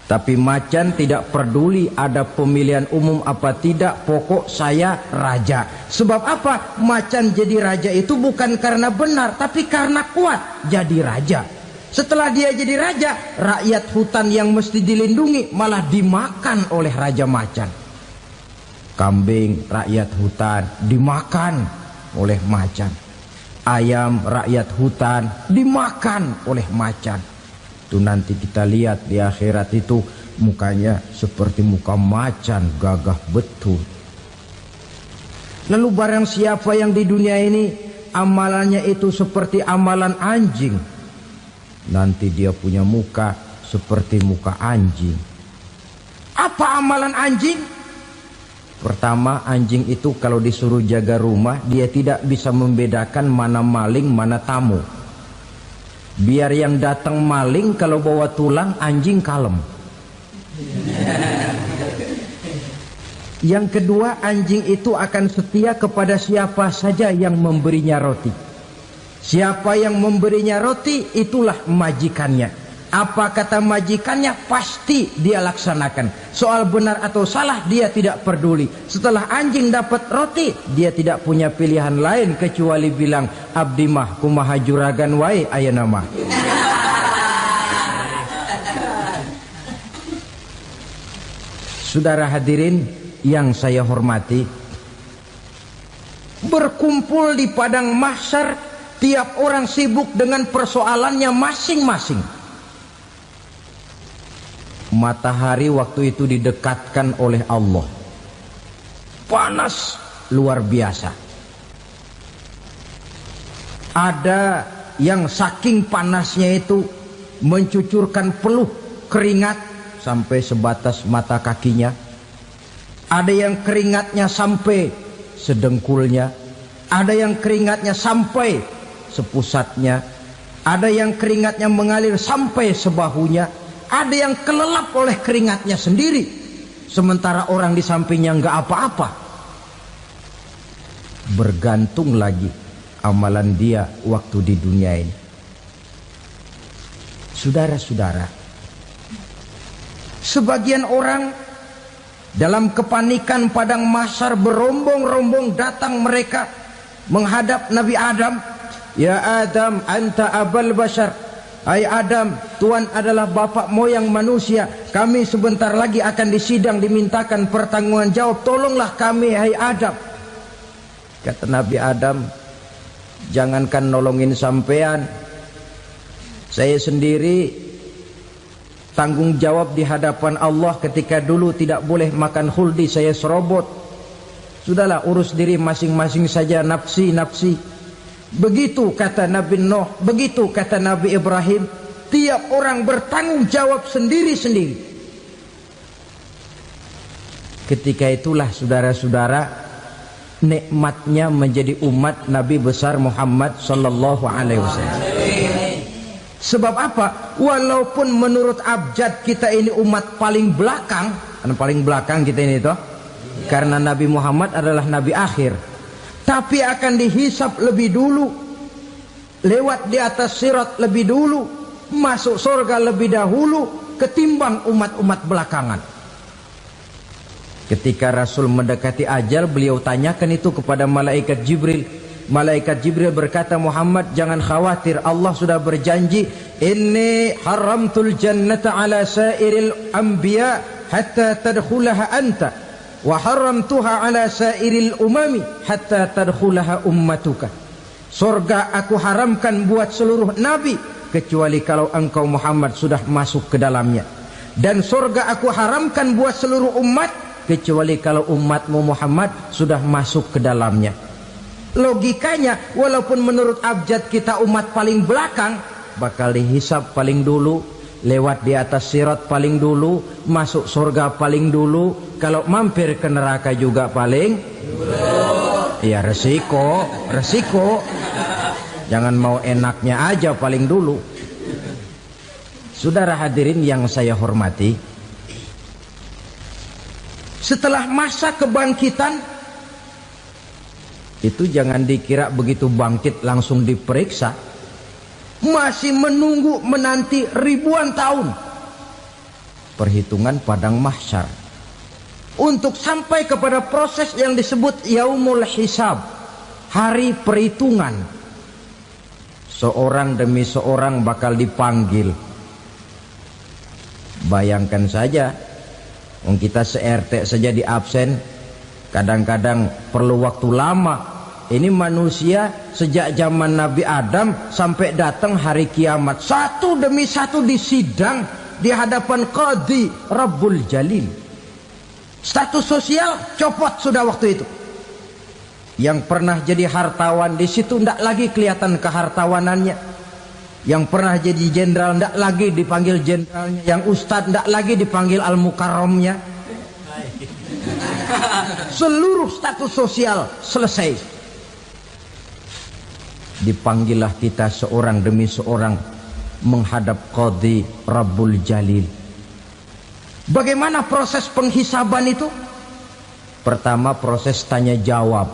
Speaker 1: Tapi macan tidak peduli ada pemilihan umum apa tidak, pokok saya raja. Sebab apa? Macan jadi raja itu bukan karena benar, tapi karena kuat jadi raja. Setelah dia jadi raja, rakyat hutan yang mesti dilindungi malah dimakan oleh raja macan. Kambing rakyat hutan dimakan oleh macan. Ayam rakyat hutan dimakan oleh macan. Itu nanti kita lihat di akhirat itu mukanya seperti muka macan, gagah betul. Lalu barang siapa yang di dunia ini amalannya itu seperti amalan anjing, nanti dia punya muka seperti muka anjing. Apa amalan anjing? Pertama, anjing itu kalau disuruh jaga rumah, dia tidak bisa membedakan mana maling, mana tamu. Biar yang datang maling, kalau bawa tulang, anjing kalem. Yang kedua, anjing itu akan setia kepada siapa saja yang memberinya roti. Siapa yang memberinya roti, itulah majikannya. Apa kata majikannya pasti dia laksanakan. Soal benar atau salah dia tidak peduli. Setelah anjing dapat roti, dia tidak punya pilihan lain kecuali bilang, abdi mah kumaha juragan wae ayeuna mah. Saudara hadirin yang saya hormati, berkumpul di padang mahsyar, tiap orang sibuk dengan persoalannya masing-masing. Matahari waktu itu didekatkan oleh Allah, panas luar biasa. Ada yang saking panasnya itu mencucurkan peluh keringat sampai sebatas mata kakinya. Ada yang keringatnya sampai sedengkulnya, ada yang keringatnya sampai sepusatnya, ada yang keringatnya mengalir sampai sebahunya, ada yang kelelap oleh keringatnya sendiri, sementara orang di sampingnya nggak apa-apa. Bergantung lagi amalan dia waktu di dunia ini. Saudara-saudara, sebagian orang dalam kepanikan padang mahsyar berombong-rombong datang mereka menghadap Nabi Adam. Ya Adam, anta abal bashar. Hai Adam, Tuhan adalah bapak moyang manusia. Kami sebentar lagi akan disidang, dimintakan pertanggungan jawab. Tolonglah kami, hai Adam. Kata Nabi Adam, jangankan nolongin sampean, saya sendiri tanggung jawab di hadapan Allah ketika dulu tidak boleh makan khuldi, saya serobot. Sudahlah, urus diri masing-masing saja, nafsi. Begitu kata Nabi Nuh, begitu kata Nabi Ibrahim. Tiap orang bertanggung jawab sendiri-sendiri. Ketika itulah saudara-saudara, nikmatnya menjadi umat Nabi besar Muhammad sallallahu alaihi wasallam. Sebab apa? Walaupun menurut abjad kita ini umat paling belakang, paling belakang kita ini toh, karena Nabi Muhammad adalah Nabi akhir, tapi akan dihisap lebih dulu, lewat di atas sirat lebih dulu, masuk surga lebih dahulu ketimbang umat-umat belakangan. Ketika Rasul mendekati ajal, beliau tanyakan itu kepada malaikat Jibril. Malaikat Jibril berkata, Muhammad jangan khawatir, Allah sudah berjanji, inni haramtul jannata ala sairil anbiya hatta tadkhulaha anta, wa haramtuha ala sairil umami hatta tadkhulaha ummatuka. Surga aku haramkan buat seluruh nabi kecuali kalau engkau Muhammad sudah masuk ke dalamnya, dan surga aku haramkan buat seluruh umat kecuali kalau umatmu Muhammad sudah masuk ke dalamnya. Logikanya, walaupun menurut abjad kita umat paling belakang, bakal dihisap paling dulu, lewat di atas sirat paling dulu, masuk surga paling dulu, kalau mampir ke neraka juga paling dulu. Ya resiko. Jangan mau enaknya aja paling dulu. Saudara hadirin yang saya hormati, setelah masa kebangkitan itu jangan dikira begitu bangkit langsung diperiksa. Masih menunggu menanti ribuan tahun perhitungan padang mahsyar untuk sampai kepada proses yang disebut yaumul hisab, hari perhitungan. Seorang demi seorang bakal dipanggil. Bayangkan saja, kita se-RT saja di absen, kadang-kadang perlu waktu lama. Ini manusia sejak zaman Nabi Adam sampai datang hari kiamat, satu demi satu disidang di hadapan Qadhi Rabbul Jalil. Status sosial copot sudah waktu itu. Yang pernah jadi hartawan di situ tidak lagi kelihatan kehartawanannya. Yang pernah jadi jenderal tidak lagi dipanggil jenderalnya. Yang ustadz tidak lagi dipanggil al-mukarramnya. Seluruh status sosial selesai. Dipanggillah kita seorang demi seorang menghadap Qadhi Rabbul Jalil. Bagaimana proses penghisaban itu? Pertama, proses tanya jawab.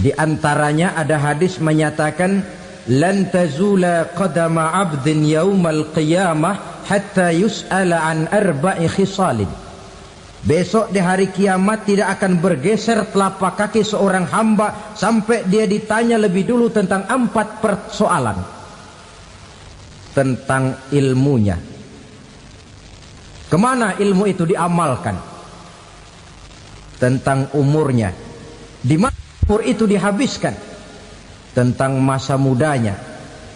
Speaker 1: Di antaranya ada hadis menyatakan, lan tazula qadama 'abdin yaumal qiyamah hatta yus'ala an arba'i khisalin. Besok di hari kiamat tidak akan bergeser telapak kaki seorang hamba sampai dia ditanya lebih dulu tentang 4 persoalan. Tentang ilmunya, kemana ilmu itu diamalkan. Tentang umurnya, di mana umur itu dihabiskan. Tentang masa mudanya,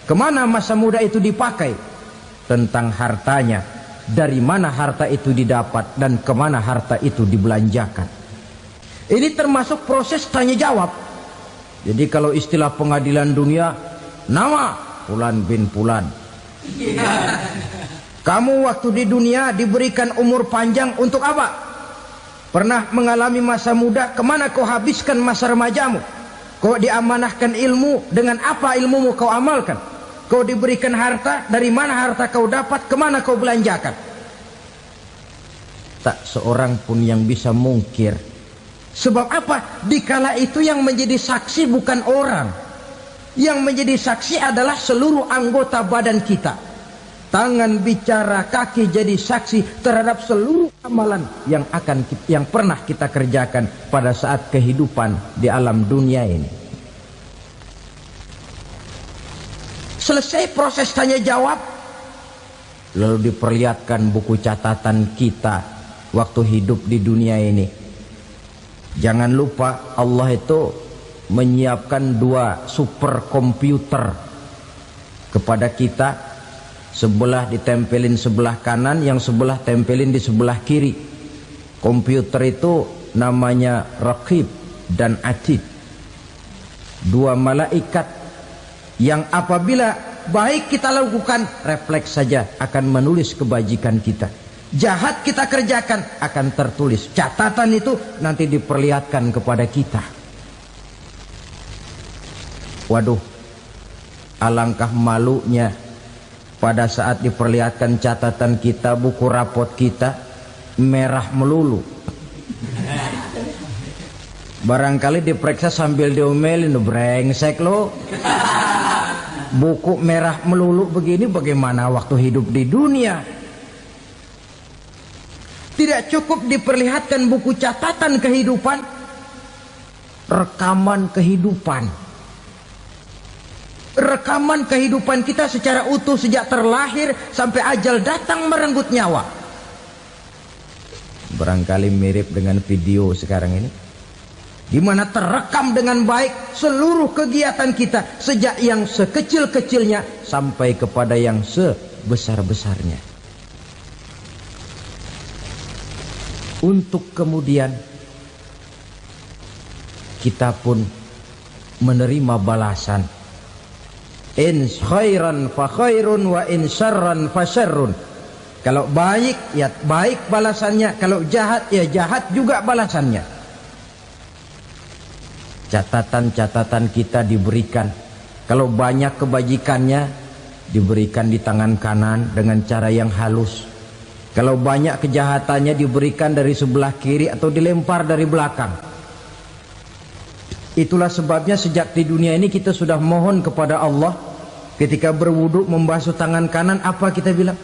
Speaker 1: kemana masa muda itu dipakai. tentang hartanya, dari mana harta itu didapat dan kemana harta itu dibelanjakan. Ini termasuk proses tanya jawab. Jadi kalau istilah pengadilan dunia, nama Fulan bin Fulan. Kamu waktu di dunia diberikan umur panjang untuk apa? Pernah mengalami masa muda, kemana kau habiskan masa remajamu? Kau diamanahkan ilmu, dengan apa ilmumu kau amalkan? Kau diberikan harta, dari mana harta kau dapat, kemana kau belanjakan? Tak seorang pun yang bisa mungkir. Sebab apa? Dikala itu yang menjadi saksi bukan orang. Yang menjadi saksi adalah seluruh anggota badan kita. Tangan bicara, kaki jadi saksi terhadap seluruh amalan yang pernah kita kerjakan pada saat kehidupan di alam dunia ini. Selesai proses tanya jawab, lalu diperlihatkan buku catatan kita waktu hidup di dunia ini. Jangan lupa Allah itu menyiapkan 2 superkomputer kepada kita. Sebelah ditempelin sebelah kanan, yang sebelah tempelin di sebelah kiri. Komputer itu namanya Raqib dan Atid. 2 malaikat yang apabila baik kita lakukan, refleks saja akan menulis kebajikan kita. Jahat kita kerjakan, akan tertulis. Catatan itu nanti diperlihatkan kepada kita. Waduh, alangkah malunya pada saat diperlihatkan catatan kita, buku rapot kita merah melulu. Barangkali diperiksa sambil diomelin, brengsek lo. Buku merah melulu begini, bagaimana waktu hidup di dunia? Tidak cukup diperlihatkan buku catatan kehidupan, rekaman kehidupan. Rekaman kehidupan kita secara utuh sejak terlahir sampai ajal datang merenggut nyawa. Barangkali mirip dengan video sekarang ini, di mana terekam dengan baik seluruh kegiatan kita sejak yang sekecil-kecilnya sampai kepada yang sebesar-besarnya. Untuk kemudian kita pun menerima balasan. In khairan fa khairun wa in syarran fa syarrun. Kalau baik ya baik balasannya, kalau jahat ya jahat juga balasannya. Catatan-catatan kita diberikan. Kalau banyak kebajikannya diberikan di tangan kanan dengan cara yang halus. Kalau banyak kejahatannya diberikan dari sebelah kiri atau dilempar dari belakang. Itulah sebabnya sejak di dunia ini kita sudah mohon kepada Allah. Ketika berwudu membasuh tangan kanan, apa kita bilang?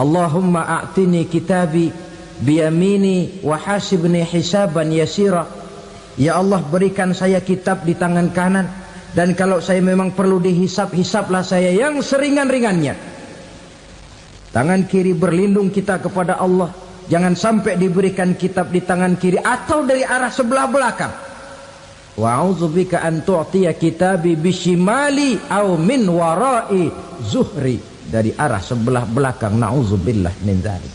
Speaker 1: Allahumma a'tini kitabi biyamini wa hasibni hisaban yasira. Ya Allah, berikan saya kitab di tangan kanan, dan kalau saya memang perlu dihisap, hisaplah saya yang seringan-ringannya. Tangan kiri berlindung kita kepada Allah. Jangan sampai diberikan kitab di tangan kiri atau dari arah sebelah belakang. Wa a'udzubika an tu'tiya kitabi bishimali aw min wara'i zuhri, dari arah sebelah belakang. Na'udzubillah min dzalik.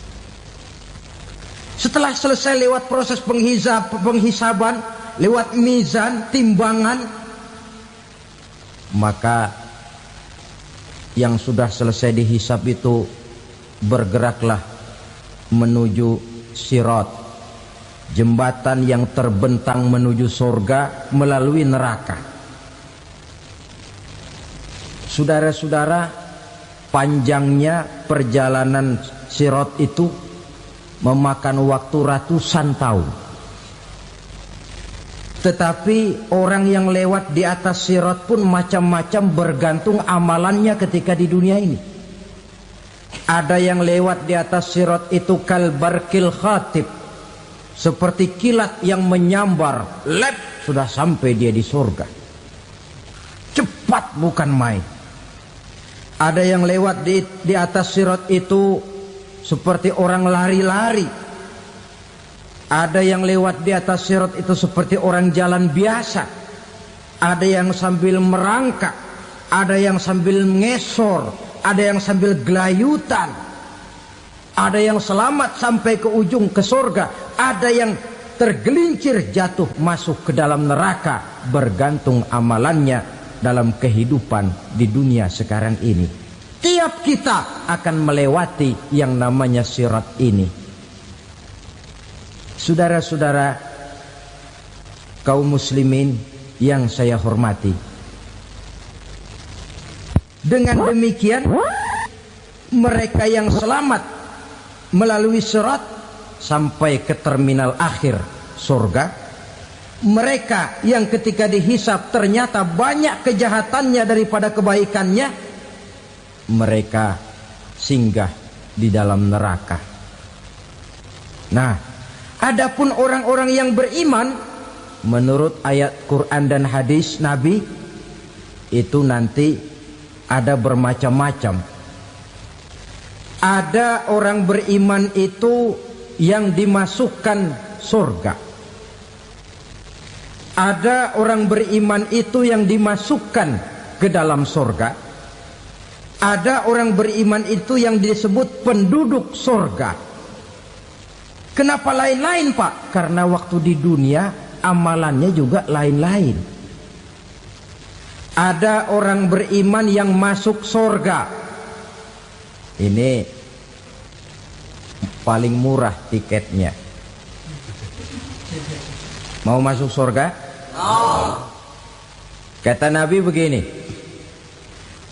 Speaker 1: Setelah selesai lewat proses penghisaban, lewat mizan, timbangan, maka yang sudah selesai dihisab itu bergeraklah menuju sirat, jembatan yang terbentang menuju surga melalui neraka. Saudara-saudara, panjangnya perjalanan sirat itu memakan waktu ratusan tahun. Tetapi orang yang lewat di atas sirat pun macam-macam, bergantung amalannya ketika di dunia ini. Ada yang lewat di atas sirat itu kal barqil khatib, seperti kilat yang menyambar, lep, sudah sampai dia di surga. Cepat bukan main. Ada yang lewat di atas sirat itu seperti orang lari-lari. Ada yang lewat di atas sirat itu seperti orang jalan biasa. Ada yang sambil merangkak, ada yang sambil ngesor, ada yang sambil gelayutan, ada yang selamat sampai ke ujung ke surga, ada yang tergelincir jatuh masuk ke dalam neraka, bergantung amalannya dalam kehidupan di dunia sekarang ini. Tiap kita akan melewati yang namanya sirat ini. Saudara-saudara kaum muslimin yang saya hormati, dengan demikian mereka yang selamat melalui sirat sampai ke terminal akhir surga, mereka yang ketika dihisab ternyata banyak kejahatannya daripada kebaikannya, mereka singgah di dalam neraka. Nah, adapun orang-orang yang beriman menurut ayat Quran dan hadis Nabi itu nanti ada bermacam-macam. Ada orang beriman itu yang dimasukkan surga. Ada orang beriman itu yang dimasukkan ke dalam surga. Ada orang beriman itu yang disebut penduduk surga. Kenapa lain-lain, Pak? Karena waktu di dunia amalannya juga lain-lain. Ada orang beriman yang masuk surga. Ini paling murah tiketnya. Mau masuk surga? Kata Nabi begini,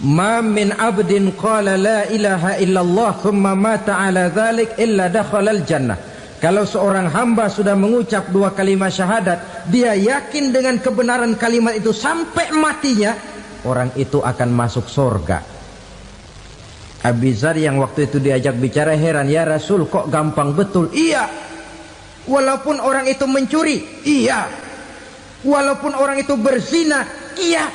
Speaker 1: ma min abdin qala la ilaha illallah thumma mata ala dhalik illa dakhalal jannah. Kalau seorang hamba sudah mengucap dua kalimat syahadat, dia yakin dengan kebenaran kalimat itu sampai matinya, orang itu akan masuk surga. Abi Dzar yang waktu itu diajak bicara heran, ya Rasul kok gampang betul? Iya. Walaupun orang itu mencuri, iya. Walaupun orang itu berzina, iya.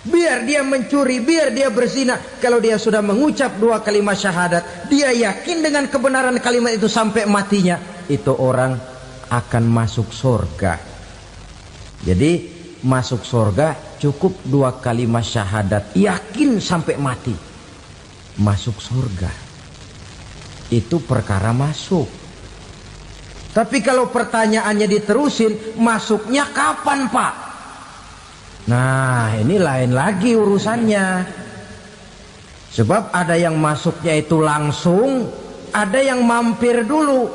Speaker 1: Biar dia mencuri, biar dia berzina, kalau dia sudah mengucap dua kalimat syahadat, dia yakin dengan kebenaran kalimat itu sampai matinya, itu orang akan masuk surga. Jadi masuk surga cukup dua kalimat syahadat, yakin sampai mati, masuk surga. Itu perkara masuk. Tapi kalau pertanyaannya diterusin, masuknya kapan, Pak? Nah, ini lain lagi urusannya. Sebab ada yang masuknya itu langsung, ada yang mampir dulu.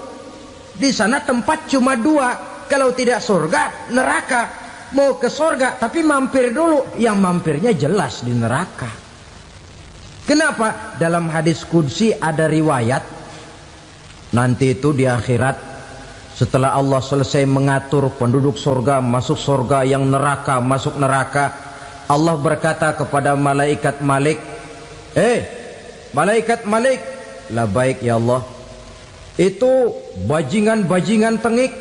Speaker 1: Di sana tempat cuma dua, kalau tidak surga, neraka. Mau ke surga tapi mampir dulu, yang mampirnya jelas di neraka. Kenapa? Dalam hadis qudsi ada riwayat, nanti itu di akhirat, setelah Allah selesai mengatur penduduk surga masuk surga, yang neraka masuk neraka, Allah berkata kepada malaikat Malik, malaikat Malik, labaik ya Allah. Itu bajingan-bajingan tengik,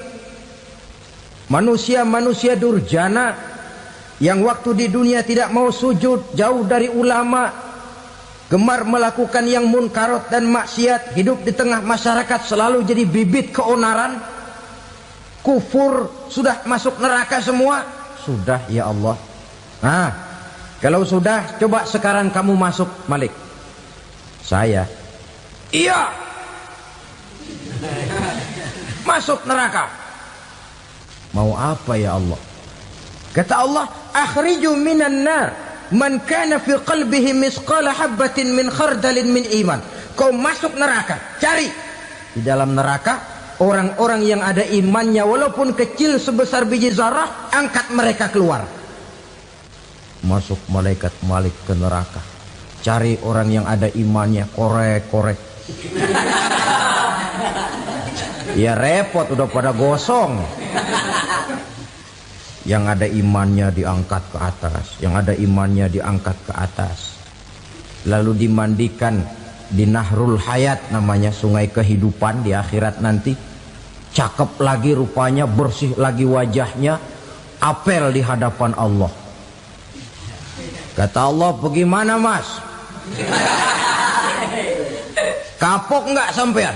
Speaker 1: manusia-manusia durjana yang waktu di dunia tidak mau sujud, jauh dari ulama, gemar melakukan yang munkarat dan maksiat, hidup di tengah masyarakat selalu jadi bibit keonaran, kufur, sudah masuk neraka semua. Sudah ya Allah. Nah, kalau sudah, coba sekarang kamu masuk, Malik. Saya, iya, masuk neraka. Mau apa ya Allah? Kata Allah, akhriju minan nar man kana fi qalbihi misqala habbatin min khardalin min iman. Kau masuk neraka, cari di dalam neraka orang-orang yang ada imannya walaupun kecil sebesar biji zarah, angkat mereka keluar. Masuk malaikat Malik ke neraka, cari orang yang ada imannya, korek-korek. Ya repot, udah pada gosong. Yang ada imannya diangkat ke atas, yang ada imannya diangkat ke atas, lalu dimandikan di Nahrul Hayat, namanya sungai kehidupan di akhirat nanti. Cakep lagi rupanya, bersih lagi wajahnya, apel di hadapan Allah. Kata Allah, bagaimana mas? Kapok nggak sampean?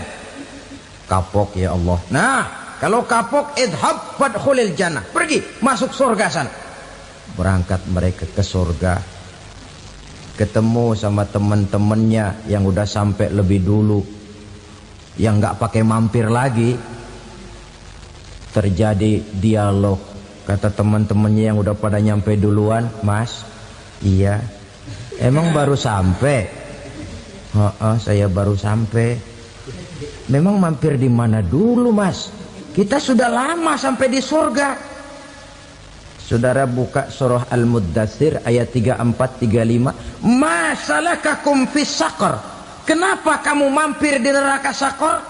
Speaker 1: Kapok ya Allah. Nah, kalau kapok, idhab fadkhulil jannah, pergi masuk surga sana. Berangkat mereka ke surga. ketemu sama teman-temannya yang udah sampai lebih dulu, yang nggak pakai mampir lagi. Terjadi dialog. Kata teman-temannya yang udah pada nyampe duluan, "Mas, iya, emang baru sampai?" Saya baru sampai." "Memang mampir di mana dulu, Mas? Kita sudah lama sampai di surga." Saudara buka surah Al-Muddatsir ayat 34-35. "Ma salakakum fis saqar?" Kenapa kamu mampir di neraka Saqar?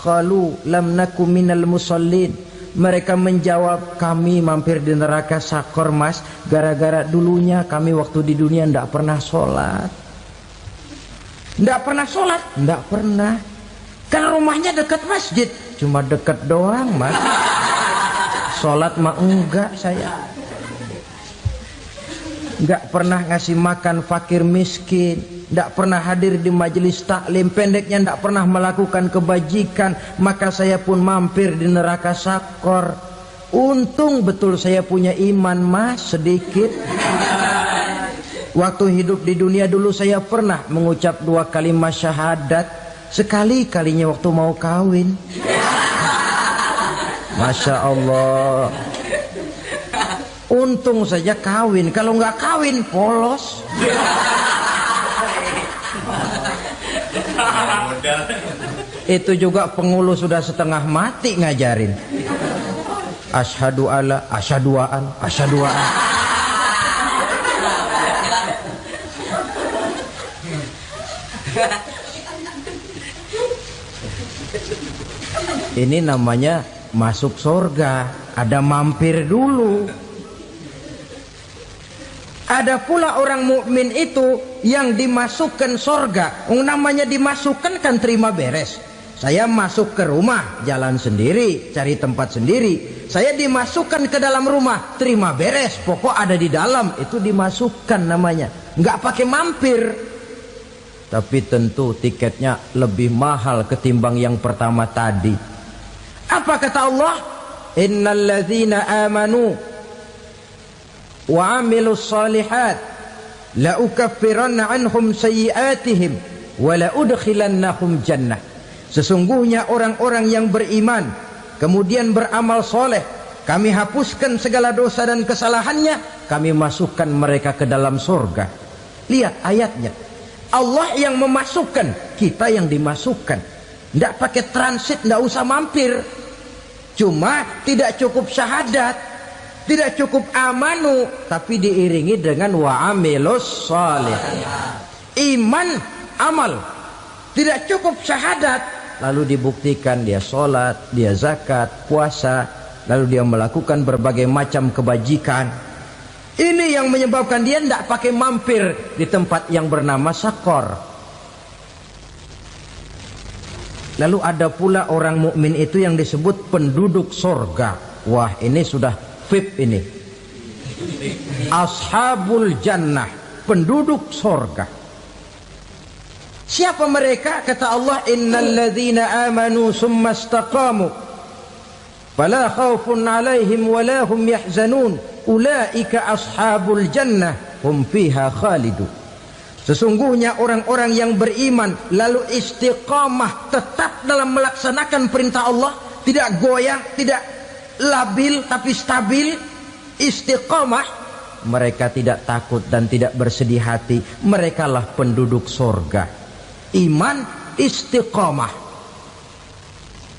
Speaker 1: Qalu lam nakum minal musallin. Mereka menjawab, kami mampir di neraka Saqar, Mas, gara-gara dulunya kami waktu di dunia tidak pernah sholat. Tidak pernah sholat? Tidak pernah. Kan rumahnya dekat masjid. Cuma dekat doang, Mas. Sholat mah enggak saya. Enggak pernah ngasih makan fakir miskin, enggak pernah hadir di majelis taklim, pendeknya enggak pernah melakukan kebajikan. Maka saya pun mampir di neraka Saqar. Untung betul saya punya iman, Mas, sedikit. Waktu hidup di dunia dulu saya pernah mengucap 2 kalimat syahadat. Sekali-kalinya waktu mau kawin. Masya Allah. Untung saja kawin. Kalau nggak kawin polos. Itu juga pengulu sudah setengah mati ngajarin. Asyhadu alla, asyaduaan, asyaduaan. Ini namanya masuk surga, ada mampir dulu. Ada pula orang mukmin itu yang dimasukkan surga. Namanya dimasukkan kan terima beres. Saya masuk ke rumah, jalan sendiri, cari tempat sendiri. Saya dimasukkan ke dalam rumah, terima beres, pokok ada di dalam, itu dimasukkan namanya. Nggak pakai mampir. Tapi tentu tiketnya lebih mahal ketimbang yang pertama tadi. Apa kata Allah? Innal ladzina amanu wa amilus solihat la ukaffiranna anhum sayyi'atihim wa la udkhilannahum jannah. Sesungguhnya orang-orang yang beriman kemudian beramal soleh, kami hapuskan segala dosa dan kesalahannya, kami masukkan mereka ke dalam surga. Lihat ayatnya, Allah yang memasukkan, kita yang dimasukkan. Tidak pakai transit, tidak usah mampir. Cuma tidak cukup syahadat, tidak cukup amanu, tapi diiringi dengan wa'amilus salih. Iman, amal. Tidak cukup syahadat, lalu dibuktikan dia sholat, dia zakat, puasa, lalu dia melakukan berbagai macam kebajikan. Ini yang menyebabkan dia tidak pakai mampir di tempat yang bernama Saqar. Lalu ada pula orang mukmin itu yang disebut penduduk surga. Wah, ini sudah VIP ini. Ashabul jannah, penduduk surga. Siapa mereka? Kata Allah, innal ladzina amanu summa istaqamu fala khaufun 'alaihim wala hum yahzanun ulaika ashabul jannah hum fiha khalidun. Sesungguhnya orang-orang yang beriman lalu istiqamah, tetap dalam melaksanakan perintah Allah, tidak goyang, tidak labil tapi stabil, istiqamah, mereka tidak takut dan tidak bersedih hati. Merekalah penduduk surga. Iman, istiqamah.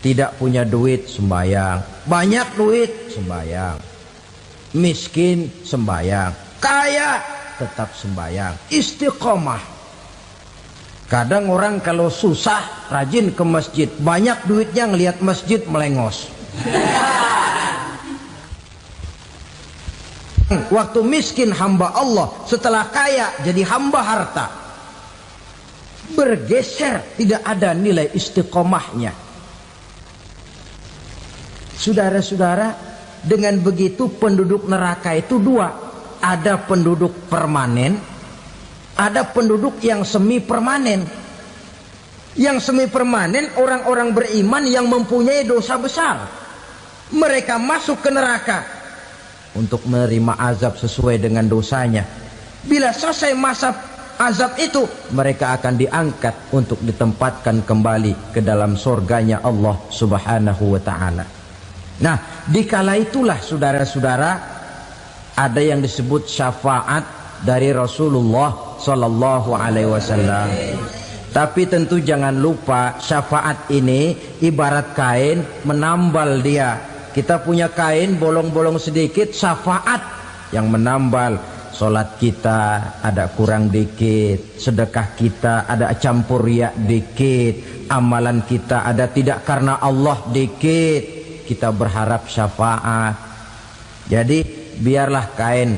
Speaker 1: Tidak punya duit, sembahyang. Banyak duit, sembahyang. Miskin, sembahyang. Kaya, tetap sembahyang. Istiqamah. Kadang orang kalau susah rajin ke masjid, banyak duitnya ngelihat masjid melengos. Waktu miskin hamba Allah, setelah kaya jadi hamba harta. Bergeser, tidak ada nilai istiqomahnya. Saudara-saudara, dengan begitu penduduk neraka itu dua. Ada penduduk permanen, ada penduduk yang semi permanen. Yang semi permanen orang-orang beriman yang mempunyai dosa besar. Mereka masuk ke neraka untuk menerima azab sesuai dengan dosanya. Bila selesai masa azab itu, mereka akan diangkat untuk ditempatkan kembali ke dalam surganya Allah Subhanahu wa ta'ala. Nah, dikala itulah saudara-saudara, ada yang disebut syafaat dari Rasulullah Sallallahu Alaihi Wasallam. Tapi tentu jangan lupa, syafaat ini ibarat kain menambal dia. Kita punya kain bolong-bolong sedikit, syafaat yang menambal. Solat kita ada kurang dikit, sedekah kita ada campur riak dikit, amalan kita ada tidak karena Allah dikit, kita berharap syafaat. Jadi biarlah kain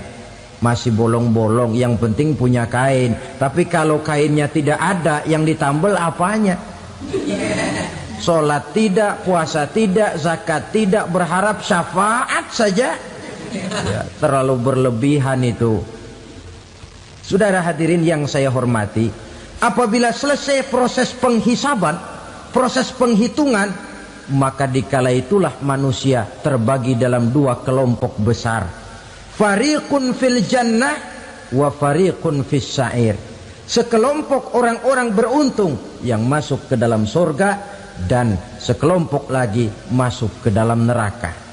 Speaker 1: masih bolong-bolong, yang penting punya kain. Tapi kalau kainnya tidak ada, yang ditambal apanya? Solat tidak, puasa tidak, zakat tidak, berharap syafaat saja. Ya, terlalu berlebihan itu. Saudara hadirin yang saya hormati, apabila selesai proses penghisaban, proses penghitungan, maka dikala itulah manusia terbagi dalam dua kelompok besar. Fariqun fil jannah wa fariqun fis sa'ir. Sekelompok orang-orang beruntung yang masuk ke dalam surga, dan sekelompok lagi masuk ke dalam neraka.